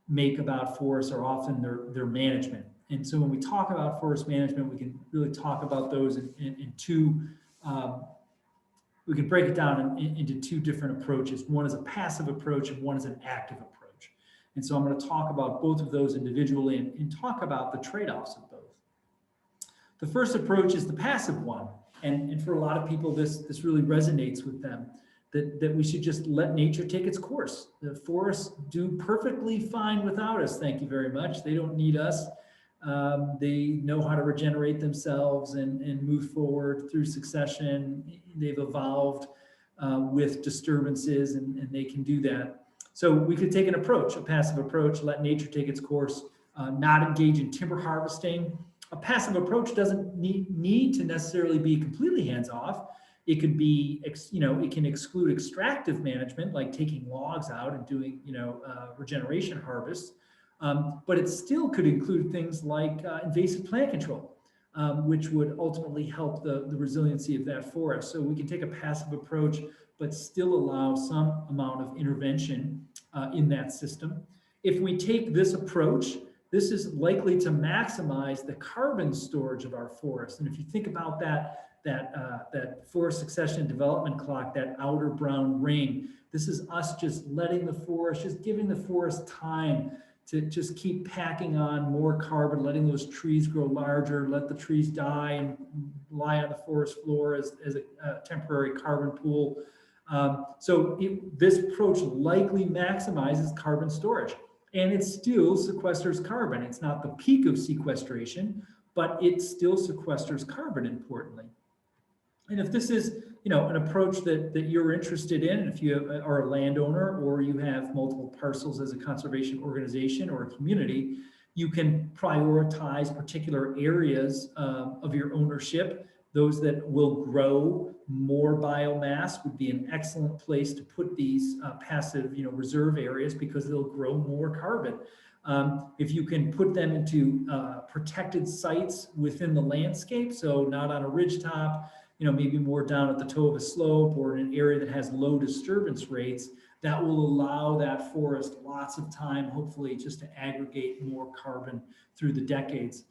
make about forests are often their management. And so when we talk about forest management, we can really talk about those in two, we can break it down into two different approaches. One is a passive approach and one is an active approach. And so I'm going to talk about both of those individually and talk about the trade-offs of both. The first approach is the passive one. And for a lot of people, this really resonates with them, that we should just let nature take its course. The forests do perfectly fine without us, thank you very much. They don't need us. They know how to regenerate themselves and move forward through succession. They've evolved with disturbances, and they can do that. So we could take an approach, a passive approach, let nature take its course, not engage in timber harvesting. A passive approach doesn't need to necessarily be completely hands-off. It could be, it can exclude extractive management, like taking logs out and doing, regeneration harvests. But it still could include things like invasive plant control, which would ultimately help the resiliency of that forest. So we can take a passive approach, but still allow some amount of intervention in that system. If we take this approach, this is likely to maximize the carbon storage of our forest. And if you think about that forest succession and development clock, that outer brown ring, this is us just letting the forest, just giving the forest time to just keep packing on more carbon, letting those trees grow larger, let the trees die and lie on the forest floor as a temporary carbon pool. So this approach likely maximizes carbon storage. And it still sequesters carbon. It's not the peak of sequestration, but it still sequesters carbon, importantly. And if this is, an approach that you're interested in, and if you are a landowner or you have multiple parcels as a conservation organization or a community, you can prioritize particular areas of your ownership. Those that will grow more biomass would be an excellent place to put these passive, reserve areas, because they'll grow more carbon. If you can put them into protected sites within the landscape, so not on a ridgetop, maybe more down at the toe of a slope or in an area that has low disturbance rates, that will allow that forest lots of time, hopefully, just to aggregate more carbon through the decades.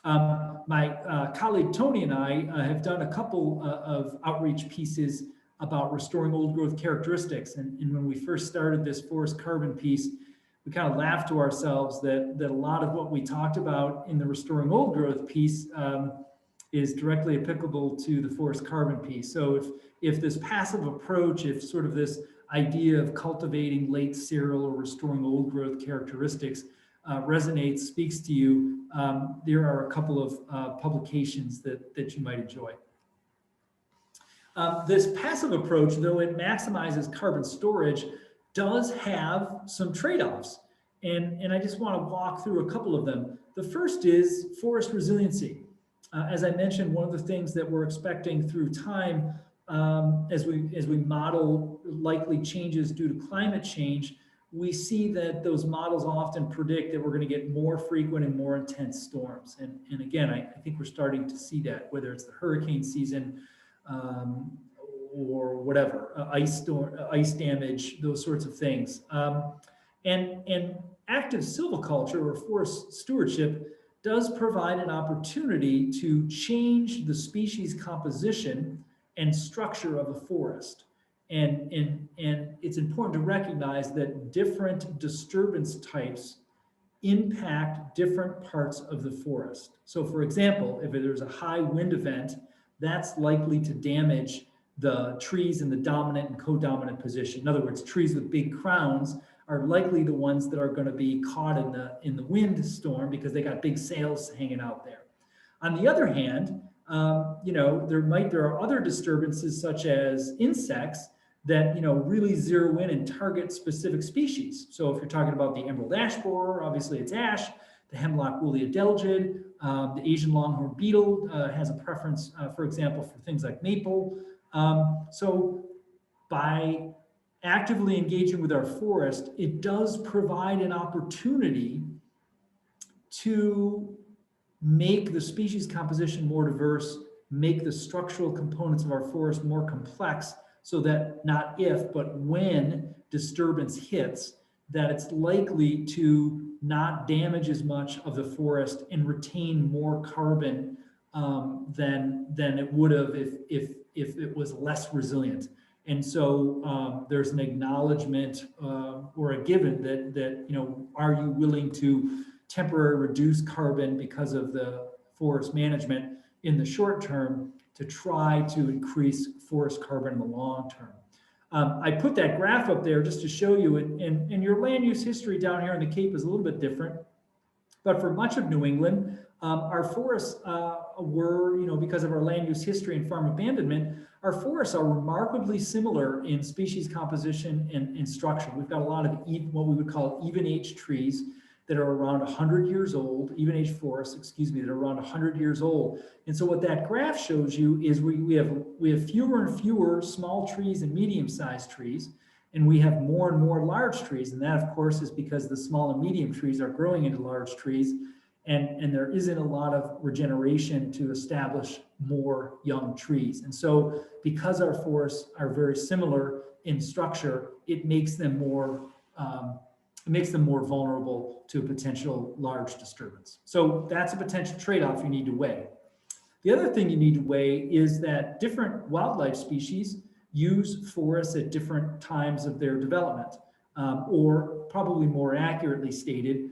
My colleague Tony and I have done a couple of outreach pieces about restoring old growth characteristics. And when we first started this forest carbon piece, we kind of laughed to ourselves that a lot of what we talked about in the restoring old growth piece is directly applicable to the forest carbon piece. So if this passive approach, if sort of this idea of cultivating late cereal or restoring old growth characteristics resonates, speaks to you, there are a couple of publications that you might enjoy. This passive approach, though it maximizes carbon storage, does have some trade-offs. And I just want to walk through a couple of them. The first is forest resiliency. As I mentioned, one of the things that we're expecting through time, as we model likely changes due to climate change, we see that those models often predict that we're going to get more frequent and more intense storms. And again, I think we're starting to see that, whether it's the hurricane season or whatever, ice damage, those sorts of things. And active silviculture or forest stewardship does provide an opportunity to change the species composition and structure of a forest. And it's important to recognize that different disturbance types impact different parts of the forest. So for example, if there's a high wind event, that's likely to damage the trees in the dominant and co-dominant position. In other words, trees with big crowns are likely the ones that are going to be caught in the wind storm because they got big sails hanging out there. On the other hand, there are other disturbances such as insects that really zero in and target specific species. So if you're talking about the emerald ash borer, obviously it's ash. The hemlock woolly adelgid, the Asian longhorn beetle has a preference, for example, for things like maple. So by actively engaging with our forest, it does provide an opportunity to make the species composition more diverse, make the structural components of our forest more complex, so that not if, but when disturbance hits, that it's likely to not damage as much of the forest and retain more carbon than it would have if it was less resilient. And so there's an acknowledgement or a given that are you willing to temporarily reduce carbon because of the forest management in the short term to try to increase forest carbon in the long term. I put that graph up there just to show you, and your land use history down here in the Cape is a little bit different. But for much of New England, our forests were, because of our land use history and farm abandonment, our forests are remarkably similar in species composition and structure. We've got a lot of what we would call even-age trees that are around 100 years old, even-age forests, that are around 100 years old. And so what that graph shows you is we have fewer and fewer small trees and medium-sized trees, and we have more and more large trees. And that, of course, is because the small and medium trees are growing into large trees, and there isn't a lot of regeneration to establish more young trees. And so because our forests are very similar in structure, it makes them more vulnerable to a potential large disturbance. So that's a potential trade-off you need to weigh. The other thing you need to weigh is that different wildlife species use forests at different times of their development, or probably more accurately stated,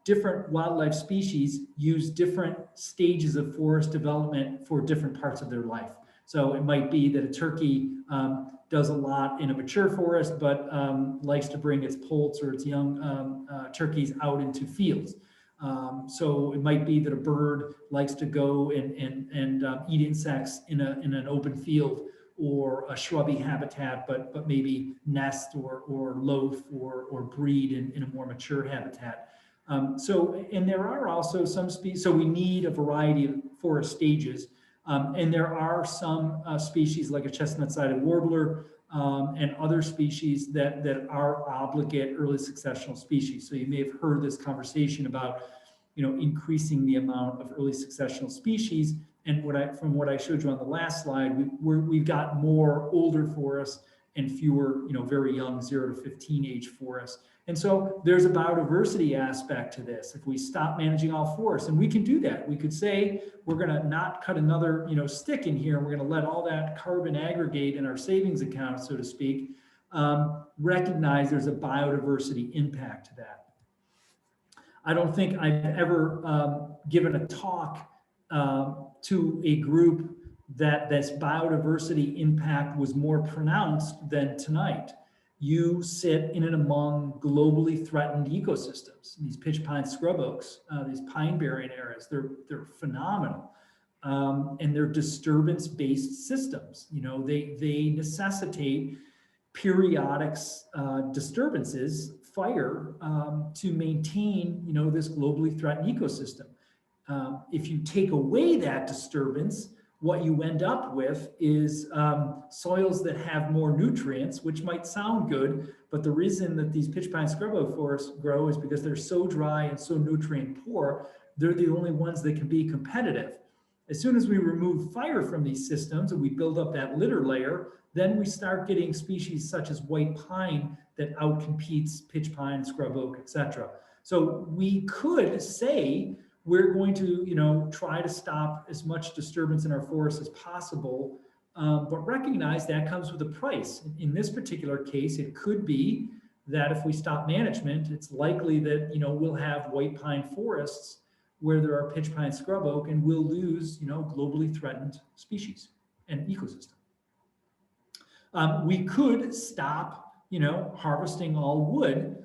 different wildlife species use different stages of forest development for different parts of their life. So it might be that a turkey does a lot in a mature forest, but likes to bring its poults or its young turkeys out into fields. So it might be that a bird likes to go and eat insects in an open field or a shrubby habitat, but maybe nest or loaf or breed in a more mature habitat. And there are also some species, so we need a variety of forest stages. And there are some species like a chestnut-sided warbler and other species that are obligate early successional species. So you may have heard this conversation about, increasing the amount of early successional species. And from what I showed you on the last slide, we've got more older forests and fewer, very young 0 to 15 age forests. And so there's a biodiversity aspect to this. If we stop managing all forests, and we can do that, we could say we're going to not cut another stick in here, and we're going to let all that carbon aggregate in our savings account, so to speak. Recognize there's a biodiversity impact to that. I don't think I've ever given a talk to a group that this biodiversity impact was more pronounced than tonight. You sit in and among globally threatened ecosystems. These pitch pine scrub oaks, these pine bearing areas, they're phenomenal. And they're disturbance-based systems. They necessitate periodic disturbances, fire, to maintain, this globally threatened ecosystem. If you take away that disturbance, what you end up with is soils that have more nutrients, which might sound good, but the reason that these pitch pine scrub oak forests grow is because they're so dry and so nutrient poor, they're the only ones that can be competitive. As soon as we remove fire from these systems and we build up that litter layer, then we start getting species such as white pine that outcompetes pitch pine, scrub oak, etc. So we could say we're going to, try to stop as much disturbance in our forests as possible, but recognize that comes with a price. In this particular case, it could be that if we stop management, it's likely that, we'll have white pine forests where there are pitch pine scrub oak, and we'll lose, globally threatened species and ecosystem. We could stop, harvesting all wood,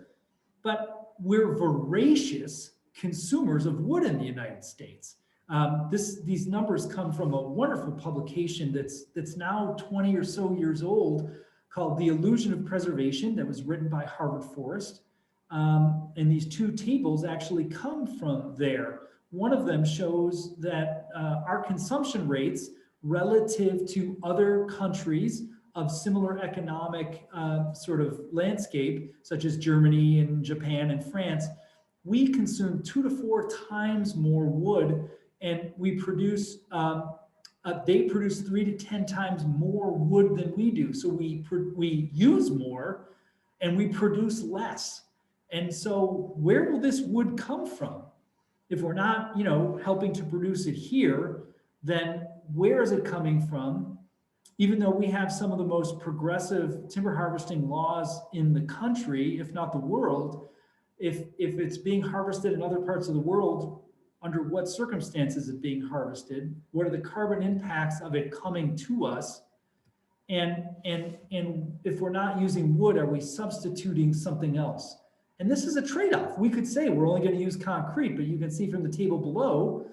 but we're voracious consumers of wood in the United States. These numbers come from a wonderful publication that's now 20 or so years old, called The Illusion of Preservation, that was written by Harvard Forest. And these two tables actually come from there. One of them shows that our consumption rates relative to other countries of similar economic sort of landscape, such as Germany and Japan and France, we consume 2 to 4 times more wood, and we produce they produce 3 to 10 times more wood than we do. So we use more and we produce less. And so where will this wood come from? If we're not, helping to produce it here, then where is it coming from? Even though we have some of the most progressive timber harvesting laws in the country, if not the world, if it's being harvested in other parts of the world, under what circumstances is it being harvested? What are the carbon impacts of it coming to us? And if we're not using wood, are we substituting something else? And this is a trade-off. We could say we're only going to use concrete, but you can see from the table below,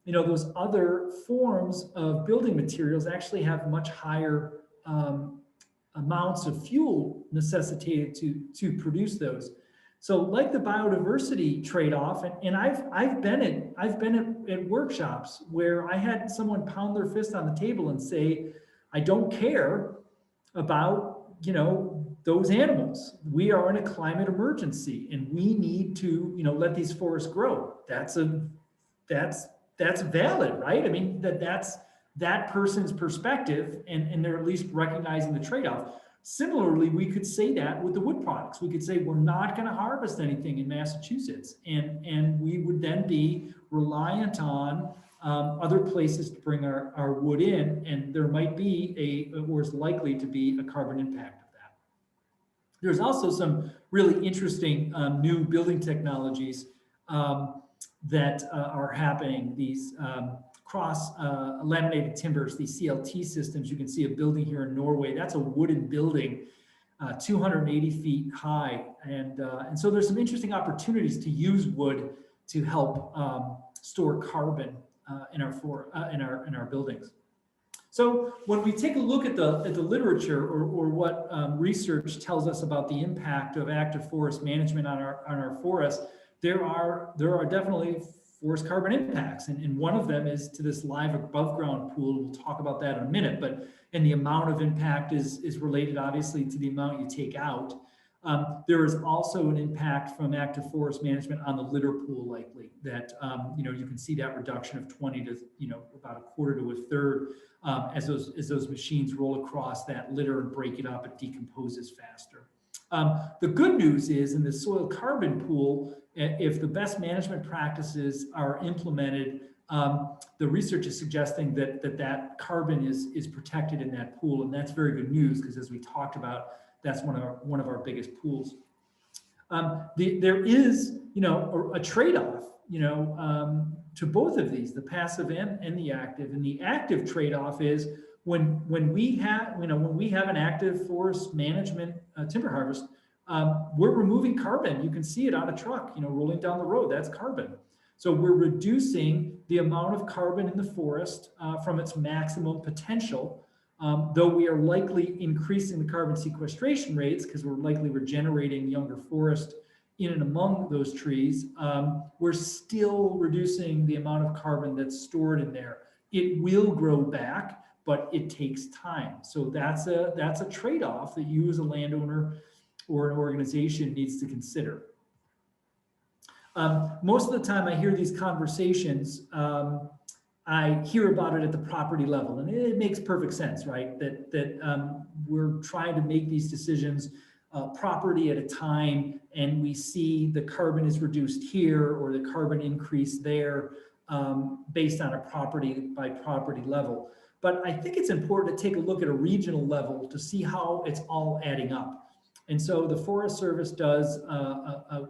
those other forms of building materials actually have much higher amounts of fuel necessitated to produce those. So like the biodiversity trade-off, and I've been at workshops where I had someone pound their fist on the table and say, I don't care about, those animals. We are in a climate emergency and we need to, let these forests grow. That's valid, right? I mean, that's that person's perspective, and they're at least recognizing the trade-off. Similarly, we could say that with the wood products. We could say we're not going to harvest anything in Massachusetts, and we would then be reliant on other places to bring our wood in, and there might be or is likely to be a carbon impact of that. There's also some really interesting new building technologies that are happening. These cross laminated timbers, these CLT systems. You can see a building here in Norway. That's a wooden building, 280 feet high, and so there's some interesting opportunities to use wood to help store carbon in our buildings. So when we take a look at the literature or what research tells us about the impact of active forest management on our forests, there are definitely forest carbon impacts, and one of them is to this live above ground pool. We'll talk about that in a minute, and the amount of impact is related obviously to the amount you take out. There is also an impact from active forest management on the litter pool, likely that you can see that reduction of 20 to about a quarter to a third as those machines roll across that litter and break it up. It decomposes faster. The good news is in the soil carbon pool, if the best management practices are implemented, the research is suggesting that carbon is protected in that pool, and that's very good news because, as we talked about, that's one of our biggest pools. There is a trade-off to both of these, the passive and the active. And the active trade-off is when we have an active forest management timber harvest, we're removing carbon. You can see it on a truck, rolling down the road. That's carbon. So we're reducing the amount of carbon in the forest from its maximum potential, though we are likely increasing the carbon sequestration rates because we're likely regenerating younger forest in and among those trees. We're still reducing the amount of carbon that's stored in there. It will grow back, but it takes time. So that's a trade-off that you as a landowner or an organization needs to consider. Most of the time I hear these conversations, I hear about it at the property level, and it makes perfect sense, right? That we're trying to make these decisions property at a time, and we see the carbon is reduced here or the carbon increase there based on a property by property level. But I think it's important to take a look at a regional level to see how it's all adding up. And so the Forest Service does a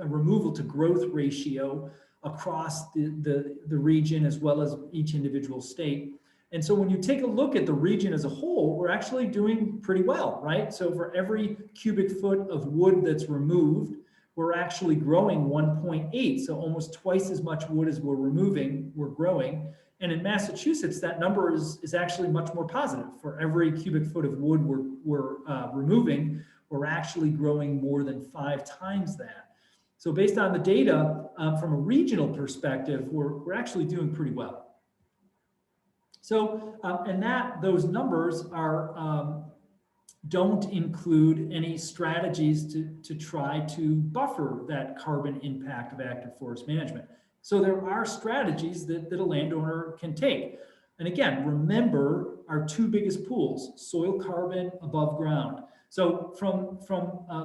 removal to growth ratio across the region as well as each individual state. And so when you take a look at the region as a whole, we're actually doing pretty well, right? So for every cubic foot of wood that's removed, we're actually growing 1.8. So almost twice as much wood as we're removing, we're growing. And in Massachusetts, that number is actually much more positive. For every cubic foot of wood we're removing, we're actually growing more than 5 times that. So based on the data, from a regional perspective, we're actually doing pretty well. So, and those numbers are, don't include any strategies to try to buffer that carbon impact of active forest management. So there are strategies that a landowner can take. And again, remember our 2 biggest pools, soil carbon above ground. So from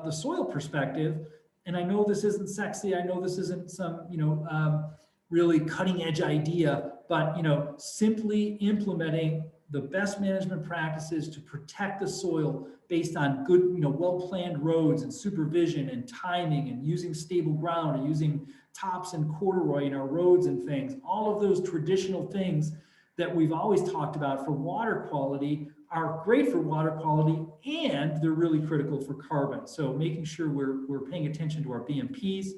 the soil perspective, and I know this isn't sexy, I know this isn't some, really cutting edge idea, but, simply implementing the best management practices to protect the soil based on good, well-planned roads and supervision and timing and using stable ground and using tops and corduroy in our roads and things. All of those traditional things that we've always talked about for water quality are great for water quality, and they're really critical for carbon. So making sure we're paying attention to our BMPs.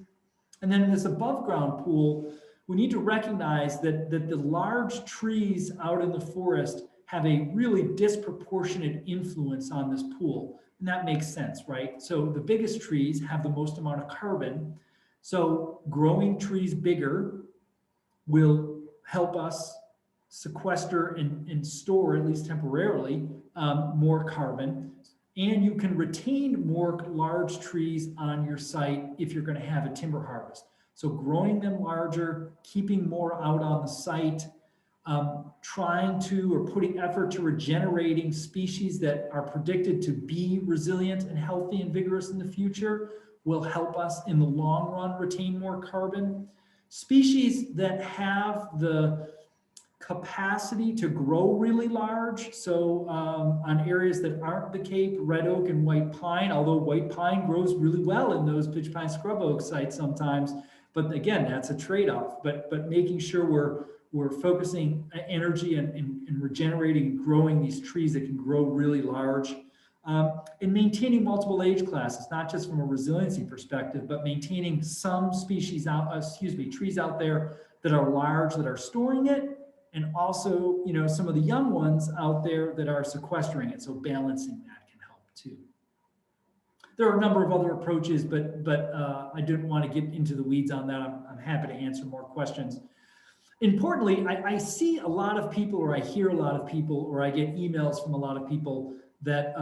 And then in this above ground pool, we need to recognize that the large trees out in the forest have a really disproportionate influence on this pool. And that makes sense, right? So the biggest trees have the most amount of carbon. So growing trees bigger will help us sequester and store, at least temporarily, more carbon. And you can retain more large trees on your site if you're going to have a timber harvest. So growing them larger, keeping more out on the site, trying to or putting effort to regenerating species that are predicted to be resilient and healthy and vigorous in the future will help us in the long run retain more carbon. Species that have the capacity to grow really large. So on areas that aren't the Cape, red oak and white pine, although white pine grows really well in those pitch pine scrub oak sites sometimes. But again, that's a trade-off. But making sure we're focusing energy and regenerating and growing these trees that can grow really large. And maintaining multiple age classes, not just from a resiliency perspective, but maintaining some species trees out there that are large, that are storing it, and also, some of the young ones out there that are sequestering it. So balancing that can help too. There are a number of other approaches, but I didn't want to get into the weeds on that. I'm happy to answer more questions. Importantly, I see a lot of people, or I hear a lot of people, or I get emails from a lot of people that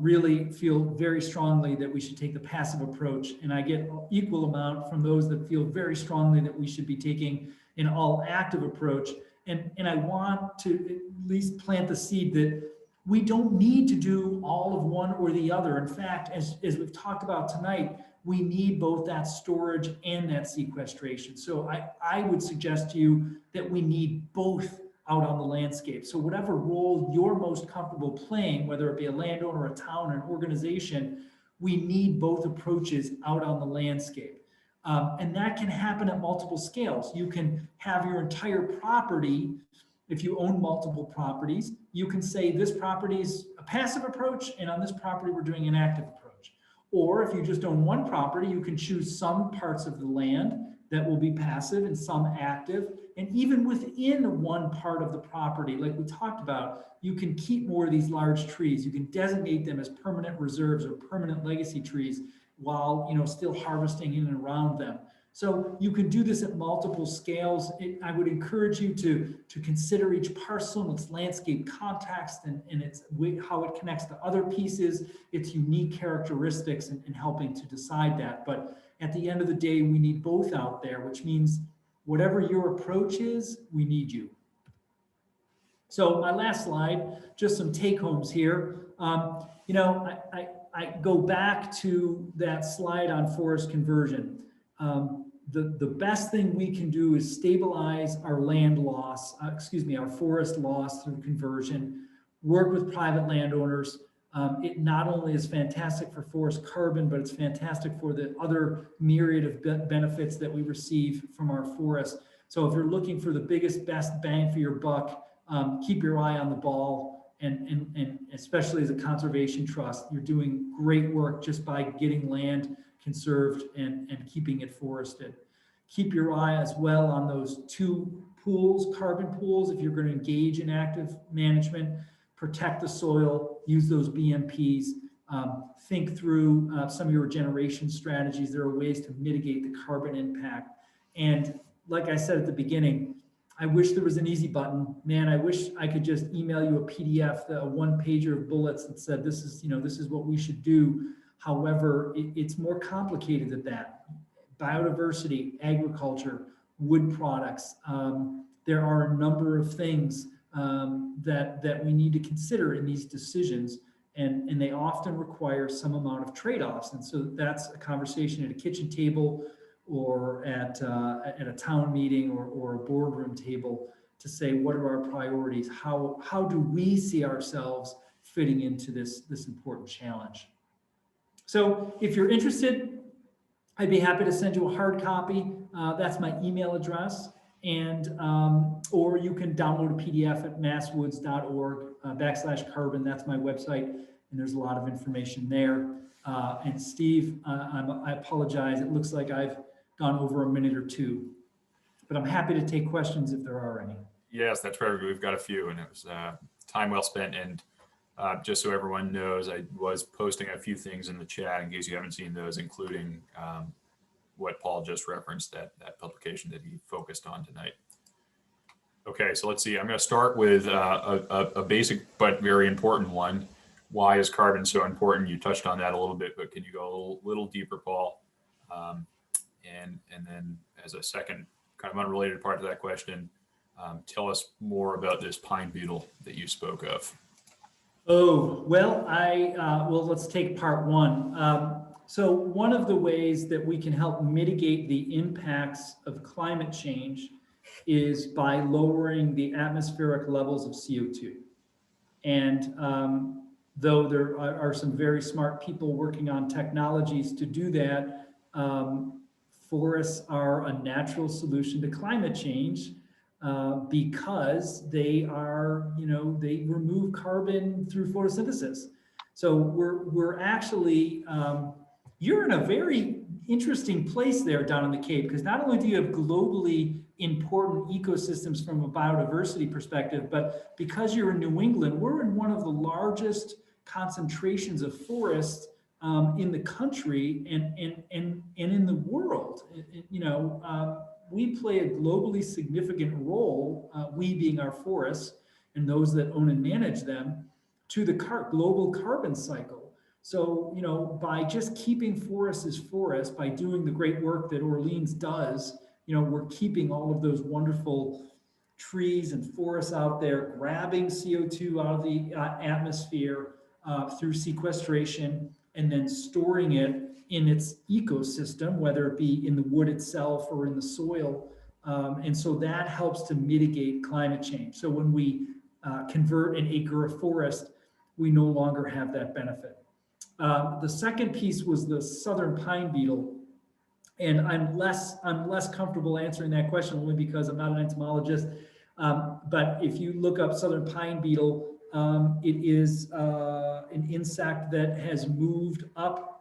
really feel very strongly that we should take the passive approach. And I get equal amount from those that feel very strongly that we should be taking an all active approach. And I want to at least plant the seed that we don't need to do all of one or the other. In fact, as we've talked about tonight, we need both that storage and that sequestration. So I would suggest to you that we need both out on the landscape. So whatever role you're most comfortable playing, whether it be a landowner, a town, an organization, we need both approaches out on the landscape. And that can happen at multiple scales. You can have your entire property, if you own multiple properties, you can say this property is a passive approach, and on this property we're doing an active approach. Or if you just own one property, you can choose some parts of the land that will be passive and some active. And even within one part of the property, like we talked about, you can keep more of these large trees. You can designate them as permanent reserves or permanent legacy trees while still harvesting in and around them. So you can do this at multiple scales. I would encourage you to consider each parcel and its landscape context and its how it connects to other pieces, its unique characteristics, and helping to decide that. But at the end of the day, we need both out there, which means whatever your approach is, we need you. So my last slide, just some take homes here. I go back to that slide on forest conversion. The best thing we can do is stabilize our land loss, our forest loss through conversion, work with private landowners. It not only is fantastic for forest carbon, but it's fantastic for the other myriad of benefits that we receive from our forests. So if you're looking for the best bang for your buck, keep your eye on the ball. And especially as a conservation trust, you're doing great work just by getting land conserved and keeping it forested. Keep your eye as well on those two pools, carbon pools, if you're going to engage in active management, protect the soil, use those BMPs, think through some of your regeneration strategies. There are ways to mitigate the carbon impact. And like I said at the beginning, I wish there was an easy button. Man, I wish I could just email you a PDF, a one-pager of bullets that said, this is what we should do. However, it's more complicated than that. Biodiversity, agriculture, wood products. There are a number of things that we need to consider in these decisions, and they often require some amount of trade-offs. And so that's a conversation at a kitchen table or at a town meeting or a boardroom table to say, what are our priorities? How do we see ourselves fitting into this important challenge? So if you're interested, I'd be happy to send you a hard copy. That's my email address. And or you can download a PDF at masswoods.org/carbon. That's my website, and there's a lot of information there. And Steve, I apologize. It looks like I've gone over a minute or two, but I'm happy to take questions if there are any. Yes, that's perfect. We've got a few, and it was time well spent. And just so everyone knows, I was posting a few things in the chat in case you haven't seen those, including what Paul just referenced, that publication that he focused on tonight. Okay, so let's see. I'm going to start with a basic but very important one. Why is carbon so important? You touched on that a little bit, but can you go a little deeper, Paul? And then as a second kind of unrelated part of that question, tell us more about this pine beetle that you spoke of. Oh, well, let's take part one. So one of the ways that we can help mitigate the impacts of climate change is by lowering the atmospheric levels of CO2. And though there are some very smart people working on technologies to do that, forests are a natural solution to climate change because they are, they remove carbon through photosynthesis. So we're actually, you're in a very interesting place there down in the Cape, because not only do you have globally important ecosystems from a biodiversity perspective, but because you're in New England, we're in one of the largest concentrations of forests in the country and in the world. We play a globally significant role, we being our forests and those that own and manage them, to the global carbon cycle. So, by just keeping forests as forests, by doing the great work that Orleans does, we're keeping all of those wonderful trees and forests out there, grabbing CO2 out of the atmosphere through sequestration, and then storing it in its ecosystem, whether it be in the wood itself or in the soil. And so that helps to mitigate climate change. So when we convert an acre of forest, we no longer have that benefit. The second piece was the southern pine beetle. And I'm less comfortable answering that question only because I'm not an entomologist. But if you look up southern pine beetle, it is an insect that has moved up.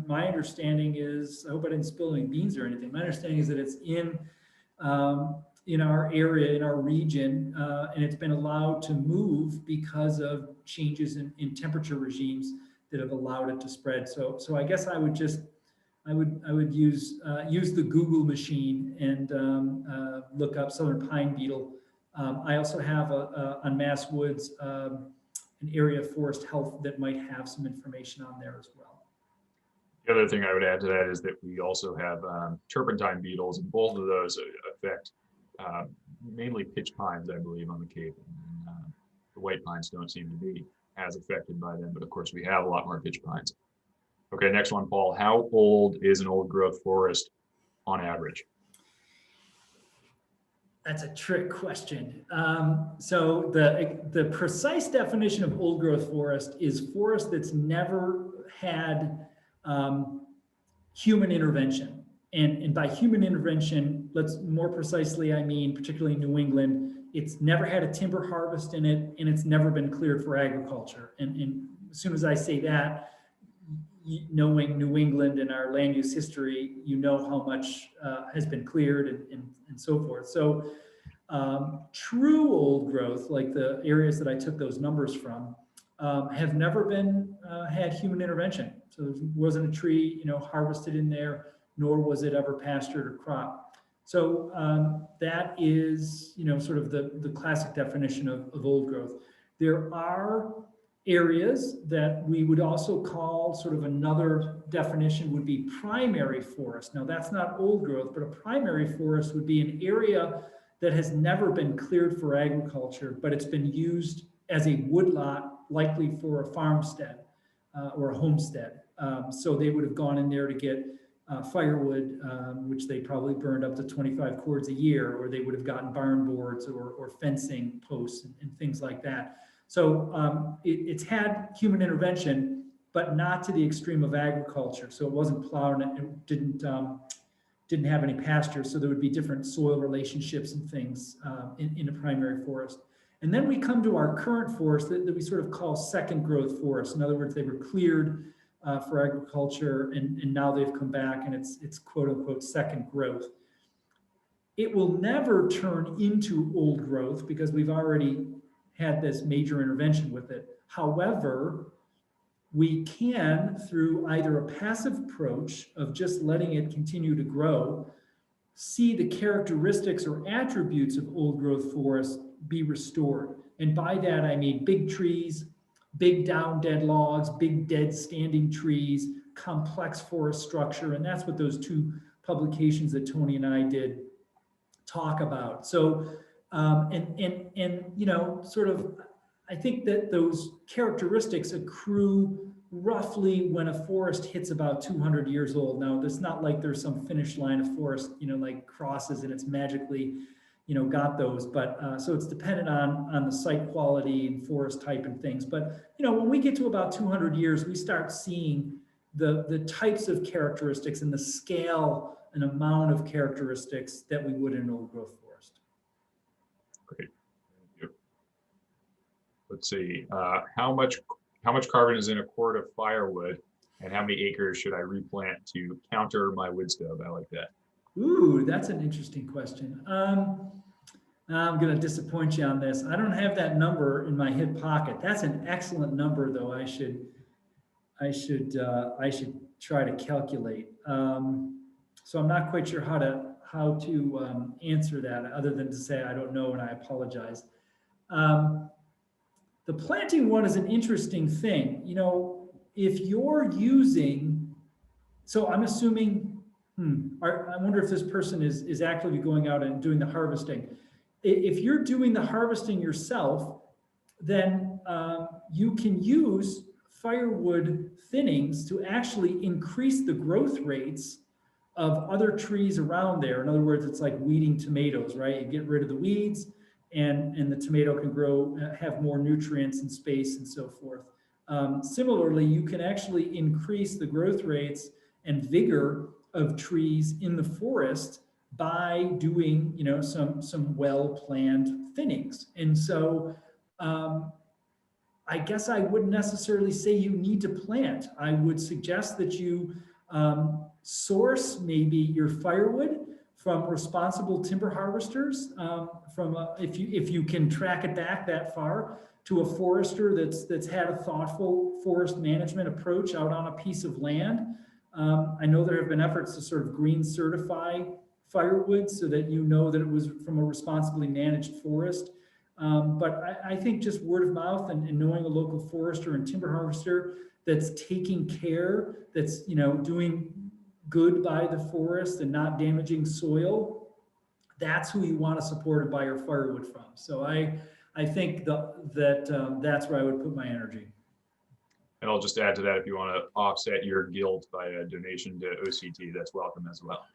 My understanding is, I hope I didn't spill any beans or anything. My understanding is that it's in our area, in our region, and it's been allowed to move because of changes in temperature regimes that have allowed it to spread. So I guess I would use the Google machine and look up southern pine beetle. I also have on Mass Woods an area of forest health that might have some information on there as well. The other thing I would add to that is that we also have turpentine beetles, and both of those affect mainly pitch pines, I believe, on the Cape. The white pines don't seem to be as affected by them, but of course we have a lot more pitch pines. Okay, next one, Paul. How old is an old growth forest on average? That's a trick question. So the precise definition of old growth forest is forest that's never had human intervention. And by human intervention, let's more precisely, I mean, particularly in New England, it's never had a timber harvest in it, and it's never been cleared for agriculture. And as soon as I say that, knowing New England and our land use history, you know how much has been cleared and so forth. So true old growth, like the areas that I took those numbers from, have never been had human intervention. So there wasn't a tree, harvested in there, nor was it ever pastured or cropped. So that is, sort of the classic definition of old growth. There are areas that we would also call sort of another definition would be primary forest. Now that's not old growth, but a primary forest would be an area that has never been cleared for agriculture, but it's been used as a woodlot, likely for a farmstead or a homestead. So they would have gone in there to get firewood, which they probably burned up to 25 cords a year, or they would have gotten barn boards or fencing posts and things like that. So it's had human intervention, but not to the extreme of agriculture. So it wasn't plowed and it didn't have any pasture. So there would be different soil relationships and things in a primary forest. And then we come to our current forest that we sort of call second growth forests. In other words, they were cleared for agriculture and now they've come back and it's quote unquote second growth. It will never turn into old growth because we've already had this major intervention with it. However, we can, through either a passive approach of just letting it continue to grow, see the characteristics or attributes of old growth forests be restored. And by that, I mean big trees, big down dead logs, big dead standing trees, complex forest structure. And that's what those two publications that Tony and I did talk about. So, sort of, I think that those characteristics accrue roughly when a forest hits about 200 years old. Now, it's not like there's some finish line of forest, like crosses and it's magically, got those. But so it's dependent on the site quality and forest type and things. But, when we get to about 200 years, we start seeing the types of characteristics and the scale and amount of characteristics that we would in an old growth forest. Great. Thank you. Let's see. How much carbon is in a quart of firewood, and how many acres should I replant to counter my wood stove? I like that. Ooh, that's an interesting question. I'm going to disappoint you on this. I don't have that number in my hip pocket. That's an excellent number, though. I should try to calculate. So I'm not quite sure how to answer that, other than to say I don't know, and I apologize. The planting one is an interesting thing. If you're using, so I'm assuming, I wonder if this person is actively going out and doing the harvesting. If you're doing the harvesting yourself, then you can use firewood thinnings to actually increase the growth rates of other trees around there. In other words, it's like weeding tomatoes, right? You get rid of the weeds and the tomato can grow, have more nutrients and space and so forth. Similarly, you can actually increase the growth rates and vigor of trees in the forest by doing, some well-planned thinnings. And so I guess I wouldn't necessarily say you need to plant. I would suggest that you source maybe your firewood from responsible timber harvesters, if you can track it back that far, to a forester that's had a thoughtful forest management approach out on a piece of land. I know there have been efforts to sort of green certify firewood so that that it was from a responsibly managed forest. But I think just word of mouth and knowing a local forester and timber harvester that's taking care, that's doing good by the forest and not damaging soil, that's who you want to support and buy your firewood from. So I think that's where I would put my energy. And I'll just add to that, if you want to offset your guilt by a donation to OCT, that's welcome as well.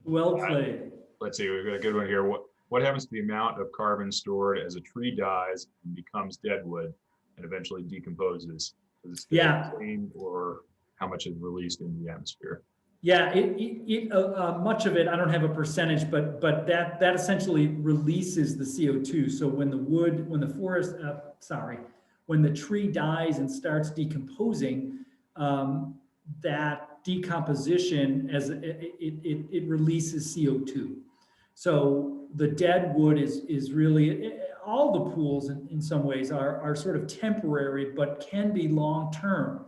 Well played. Let's see, we've got a good one here. What happens to the amount of carbon stored as a tree dies and becomes deadwood and eventually decomposes? Does it stay Yeah. the same, or how much is released into the atmosphere? Yeah, much of it, I don't have a percentage, but that essentially releases the CO2. So when the tree dies and starts decomposing, that decomposition it releases CO2. So the dead wood is really, all the pools in some ways are sort of temporary, but can be long-term.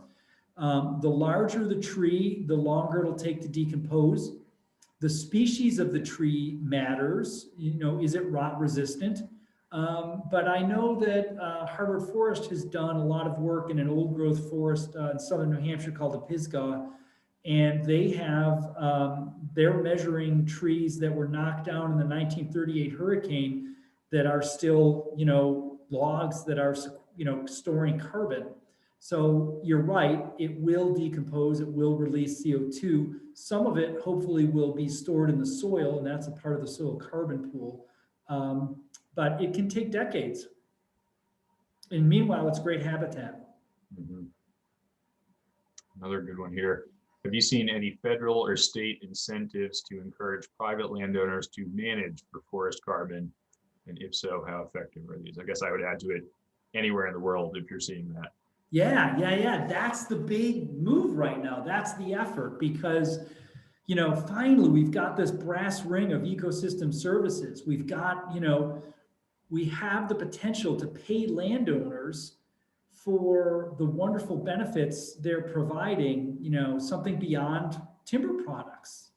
The larger the tree, the longer it'll take to decompose. The species of the tree matters. Is it rot resistant? But I know that Harvard Forest has done a lot of work in an old growth forest in southern New Hampshire called the Pisgah, and they're measuring trees that were knocked down in the 1938 hurricane that are still, logs that are, storing carbon. So you're right, it will decompose, it will release CO2. Some of it hopefully will be stored in the soil, and that's a part of the soil carbon pool. But it can take decades. And meanwhile, it's great habitat. Mm-hmm. Another good one here. Have you seen any federal or state incentives to encourage private landowners to manage for forest carbon? And if so, how effective are these? I guess I would add to it, anywhere in the world if you're seeing that. Yeah. That's the big move right now. That's the effort, because, finally we've got this brass ring of ecosystem services. We've got, we have the potential to pay landowners for the wonderful benefits they're providing, something beyond timber products.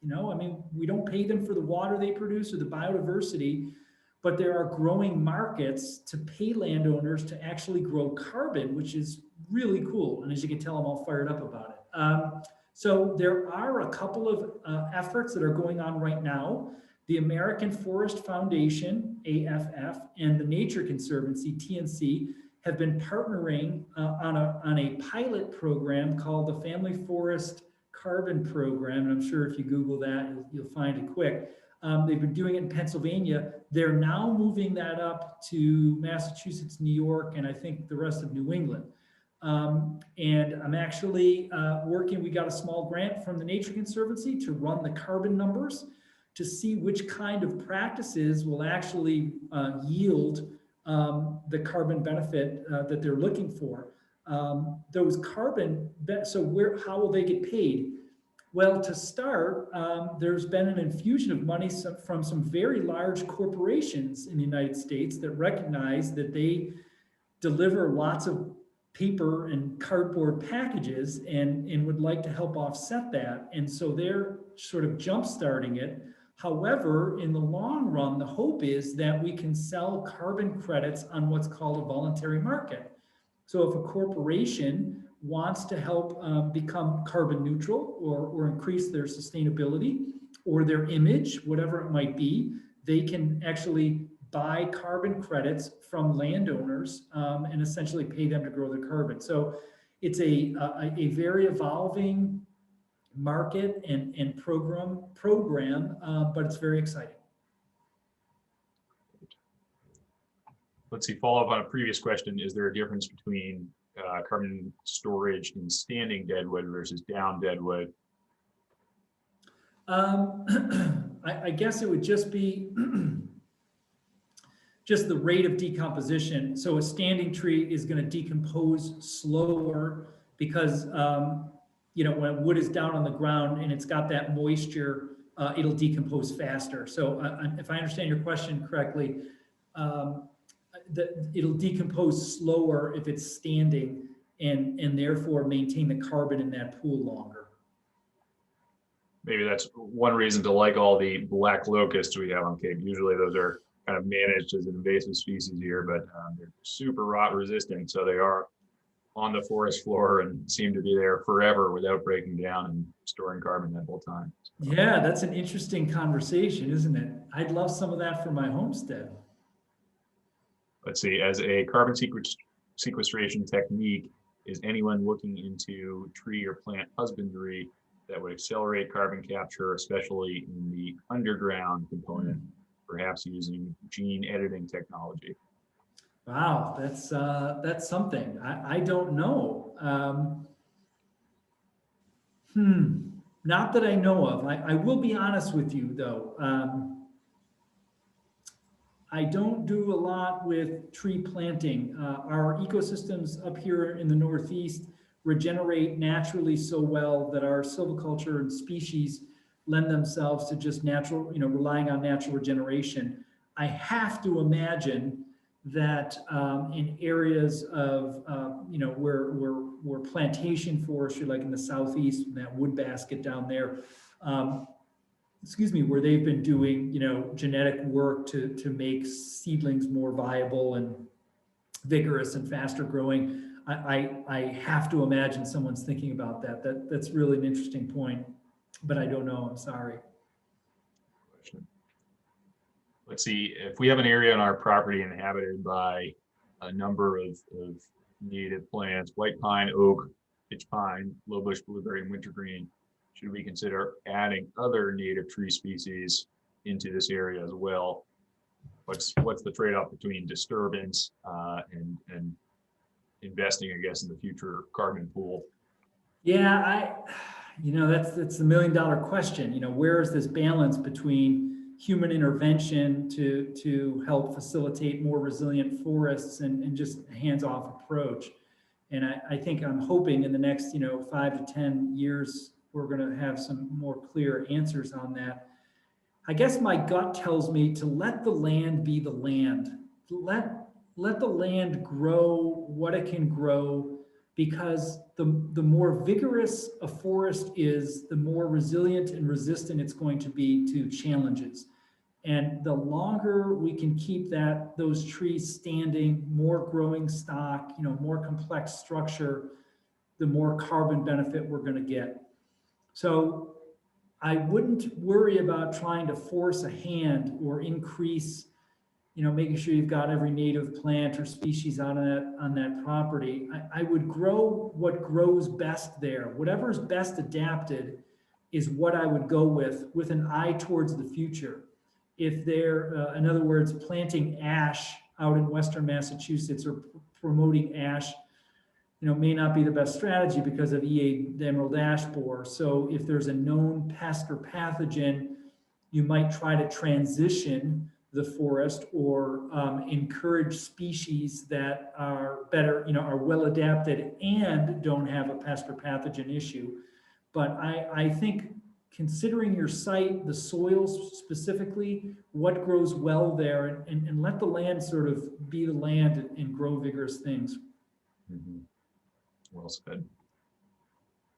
We don't pay them for the water they produce or the biodiversity, but there are growing markets to pay landowners to actually grow carbon, which is really cool. And as you can tell, I'm all fired up about it. So there are a couple of efforts that are going on right now. The American Forest Foundation, AFF, and the Nature Conservancy, TNC, have been partnering on a pilot program called the Family Forest Carbon Program. And I'm sure if you Google that, you'll find it quick. They've been doing it in Pennsylvania. They're now moving that up to Massachusetts, New York, and I think the rest of New England. And I'm actually we got a small grant from the Nature Conservancy to run the carbon numbers to see which kind of practices will actually yield the carbon benefit that they're looking for. Those carbon, how will they get paid? Well, to start, there's been an infusion of money from some very large corporations in the United States that recognize that they deliver lots of paper and cardboard packages and would like to help offset that. And so they're sort of jump-starting it. However, in the long run, the hope is that we can sell carbon credits on what's called a voluntary market. So if a corporation wants to help become carbon neutral or increase their sustainability or their image, whatever it might be, they can actually buy carbon credits from landowners and essentially pay them to grow the carbon. So it's a very evolving market and program, but it's very exciting. Let's see, follow up on a previous question. Is there a difference between carbon storage in standing deadwood versus down deadwood? I guess it would just be just the rate of decomposition. So a standing tree is going to decompose slower because when wood is down on the ground and it's got that moisture, it'll decompose faster. So if I understand your question correctly, it'll decompose slower if it's standing and therefore maintain the carbon in that pool longer. Maybe that's one reason to like all the black locusts we have on Cape. Usually those are kind of managed as an invasive species here, but they're super rot resistant. So they are on the forest floor and seem to be there forever without breaking down and storing carbon that whole time. So. Yeah, that's an interesting conversation, isn't it? I'd love some of that for my homestead. Let's see, as a carbon sequestration technique, is anyone looking into tree or plant husbandry that would accelerate carbon capture, especially in the underground component, perhaps using gene editing technology? Wow, that's something. I don't know. Not that I know of. I will be honest with you though. I don't do a lot with tree planting. Our ecosystems up here in the Northeast regenerate naturally so well that our silviculture and species lend themselves to just natural, relying on natural regeneration. I have to imagine that in areas of, where plantation forestry, like in the Southeast, that wood basket down there, where they've been doing, genetic work to make seedlings more viable and vigorous and faster growing. I have to imagine someone's thinking about that. That's really an interesting point, but I don't know. I'm sorry. Let's see, if we have an area on our property inhabited by a number of native plants, white pine, oak, pitch pine, low bush blueberry, and wintergreen, should we consider adding other native tree species into this area as well? What's the trade-off between disturbance and investing, I guess, in the future carbon pool? Yeah, that's the million-dollar question. Where is this balance between human intervention to help facilitate more resilient forests and just a hands-off approach? And I think I'm hoping in the next 5 to 10 years we're going to have some more clear answers on that. I guess my gut tells me to let the land be the land. Let the land grow what it can grow, because the more vigorous a forest is, the more resilient and resistant it's going to be to challenges. And the longer we can keep those trees standing, more growing stock, more complex structure, the more carbon benefit we're going to get. So I wouldn't worry about trying to force a hand or increase, making sure you've got every native plant or species on that property. I would grow what grows best there. Whatever's best adapted is what I would go with an eye towards the future. If they're, in other words, planting ash out in Western Massachusetts or promoting ash, may not be the best strategy because of the emerald ash borer. So if there's a known pest or pathogen, you might try to transition the forest or encourage species that are better, are well adapted and don't have a pest or pathogen issue. But I think considering your site, the soils specifically, what grows well there, and let the land sort of be the land and grow vigorous things. Mm-hmm. Well said.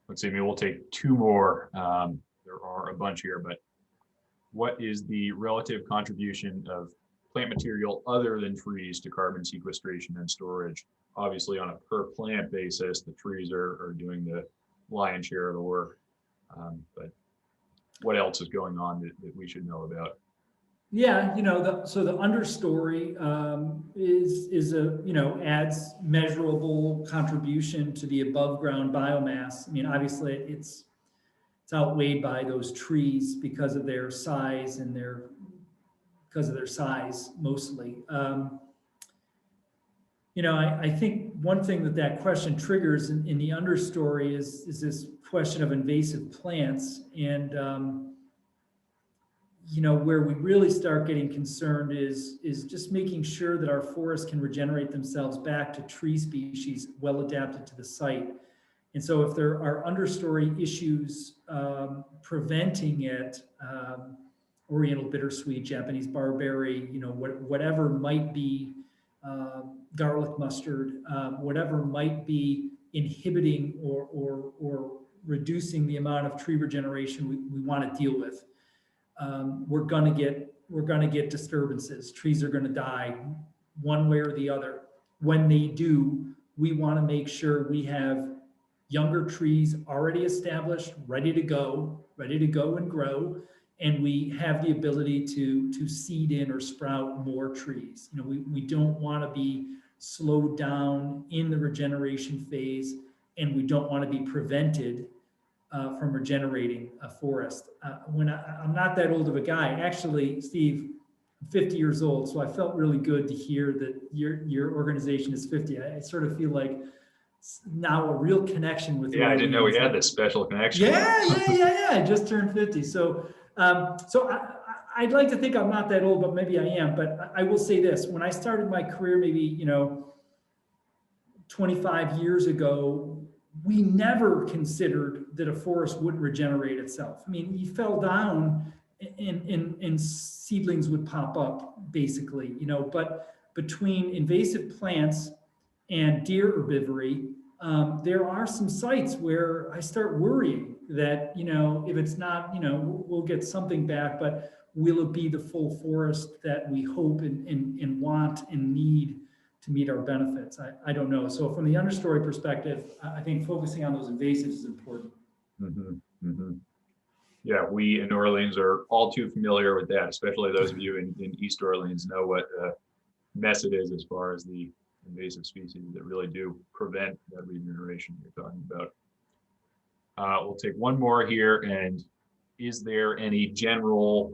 Let's see, maybe we'll take two more. There are a bunch here, but what is the relative contribution of plant material other than trees to carbon sequestration and storage? Obviously, on a per plant basis, the trees are doing the lion's share of the work. But what else is going on that we should know about? Yeah, so the understory adds measurable contribution to the above ground biomass. I mean, obviously it's outweighed by those trees because of their size mostly. I think one thing that question triggers in the understory is this question of invasive plants, and where we really start getting concerned is just making sure that our forests can regenerate themselves back to tree species well adapted to the site. And so if there are understory issues preventing it, Oriental bittersweet, Japanese barberry, whatever might be, garlic mustard, whatever might be inhibiting or reducing the amount of tree regeneration we want to deal with. We're gonna get disturbances. Trees are gonna die one way or the other. When they do, we want to make sure we have younger trees already established, ready to go and grow, and we have the ability to seed in or sprout more trees. We don't want to be slowed down in the regeneration phase, and we don't want to be prevented from regenerating a forest. When I'm not that old of a guy, actually, Steve, I'm 50 years old, so I felt really good to hear that your organization is 50. I sort of feel like now a real connection with. Yeah, I didn't know we had this special connection. Yeah. I just turned 50. So I'd like to think I'm not that old, but maybe I am. But I will say this: when I started my career, maybe 25 years ago, we never considered that a forest wouldn't regenerate itself. I mean, you fell down and seedlings would pop up, basically. But between invasive plants and deer herbivory, there are some sites where I start worrying that, if it's not, we'll get something back, but will it be the full forest that we hope and want and need to meet our benefits? I don't know. So from the understory perspective, I think focusing on those invasives is important. Mm-hmm. Mm-hmm. Yeah, we in New Orleans are all too familiar with that, especially those of you in East Orleans know what a mess it is as far as the invasive species that really do prevent that regeneration you're talking about. We'll take one more here. And is there any general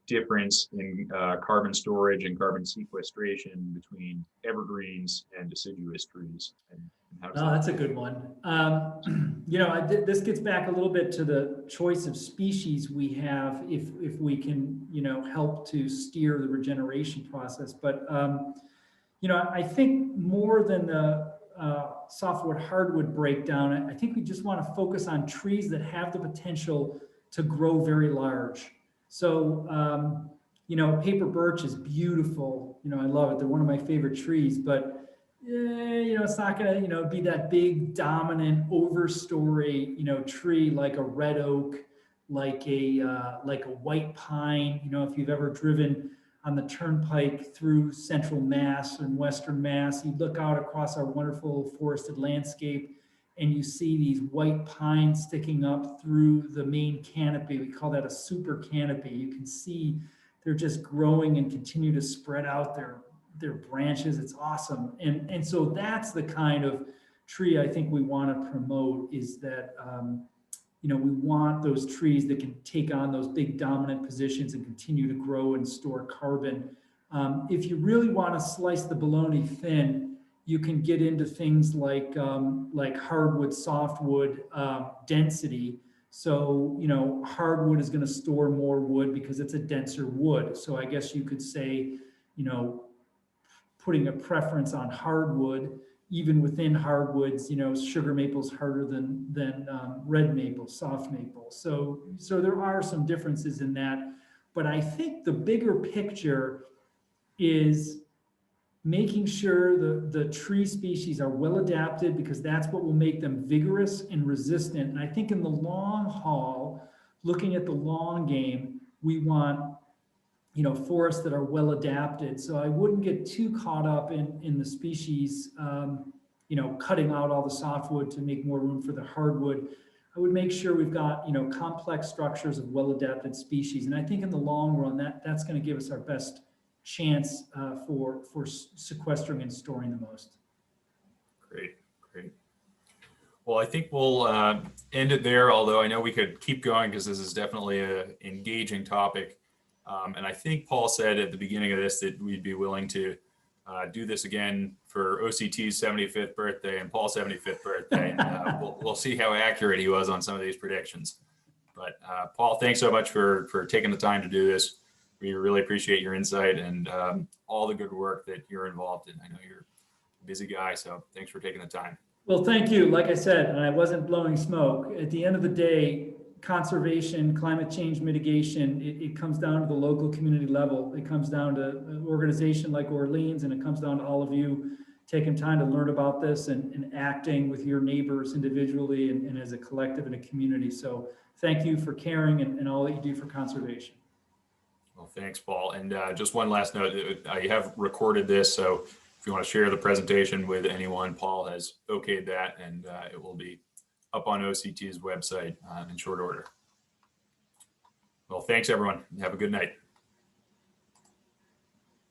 difference in carbon storage and carbon sequestration between evergreens and deciduous trees? And how does That's a good one. This gets back a little bit to the choice of species we have if we can, help to steer the regeneration process. But, I think more than the softwood hardwood breakdown, I think we just want to focus on trees that have the potential to grow very large. So, paper birch is beautiful. I love it. They're one of my favorite trees, but it's not going to, be that big dominant overstory, tree like a red oak, like a white pine. If you've ever driven on the turnpike through central Mass and western Mass, you look out across our wonderful forested landscape and you see these white pines sticking up through the main canopy. We call that a super canopy. You can see they're just growing and continue to spread out their branches. It's awesome. And so that's the kind of tree I think we want to promote, is that, we want those trees that can take on those big dominant positions and continue to grow and store carbon. If you really want to slice the bologna thin, you can get into things like hardwood, softwood density. So, hardwood is going to store more wood because it's a denser wood. So I guess you could say, putting a preference on hardwood. Even within hardwoods, sugar maple's harder than red maple, soft maple. So there are some differences in that. But I think the bigger picture is making sure the tree species are well adapted, because that's what will make them vigorous and resistant. And I think in the long haul, looking at the long game, we want forests that are well adapted. So I wouldn't get too caught up in the species, cutting out all the softwood to make more room for the hardwood. I would make sure we've got, complex structures of well adapted species. And I think in the long run, that's going to give us our best chance for sequestering and storing the most. Great. Well, I think we'll end it there, although I know we could keep going because this is definitely an engaging topic. And I think Paul said at the beginning of this that we'd be willing to do this again for OCT's 75th birthday and Paul's 75th birthday. We'll see how accurate he was on some of these predictions. But Paul, thanks so much for taking the time to do this. We really appreciate your insight and all the good work that you're involved in. I know you're a busy guy, so thanks for taking the time. Well, thank you. Like I said, and I wasn't blowing smoke, at the end of the day, conservation, climate change mitigation, it comes down to the local community level. It comes down to an organization like Orleans, and it comes down to all of you taking time to learn about this and acting with your neighbors individually and as a collective and a community. So thank you for caring and all that you do for conservation. Well, thanks, Paul. And just one last note, I have recorded this, so if you want to share the presentation with anyone, Paul has okayed that, and it will be up on OCT's website in short order. Well, thanks everyone. Have a good night.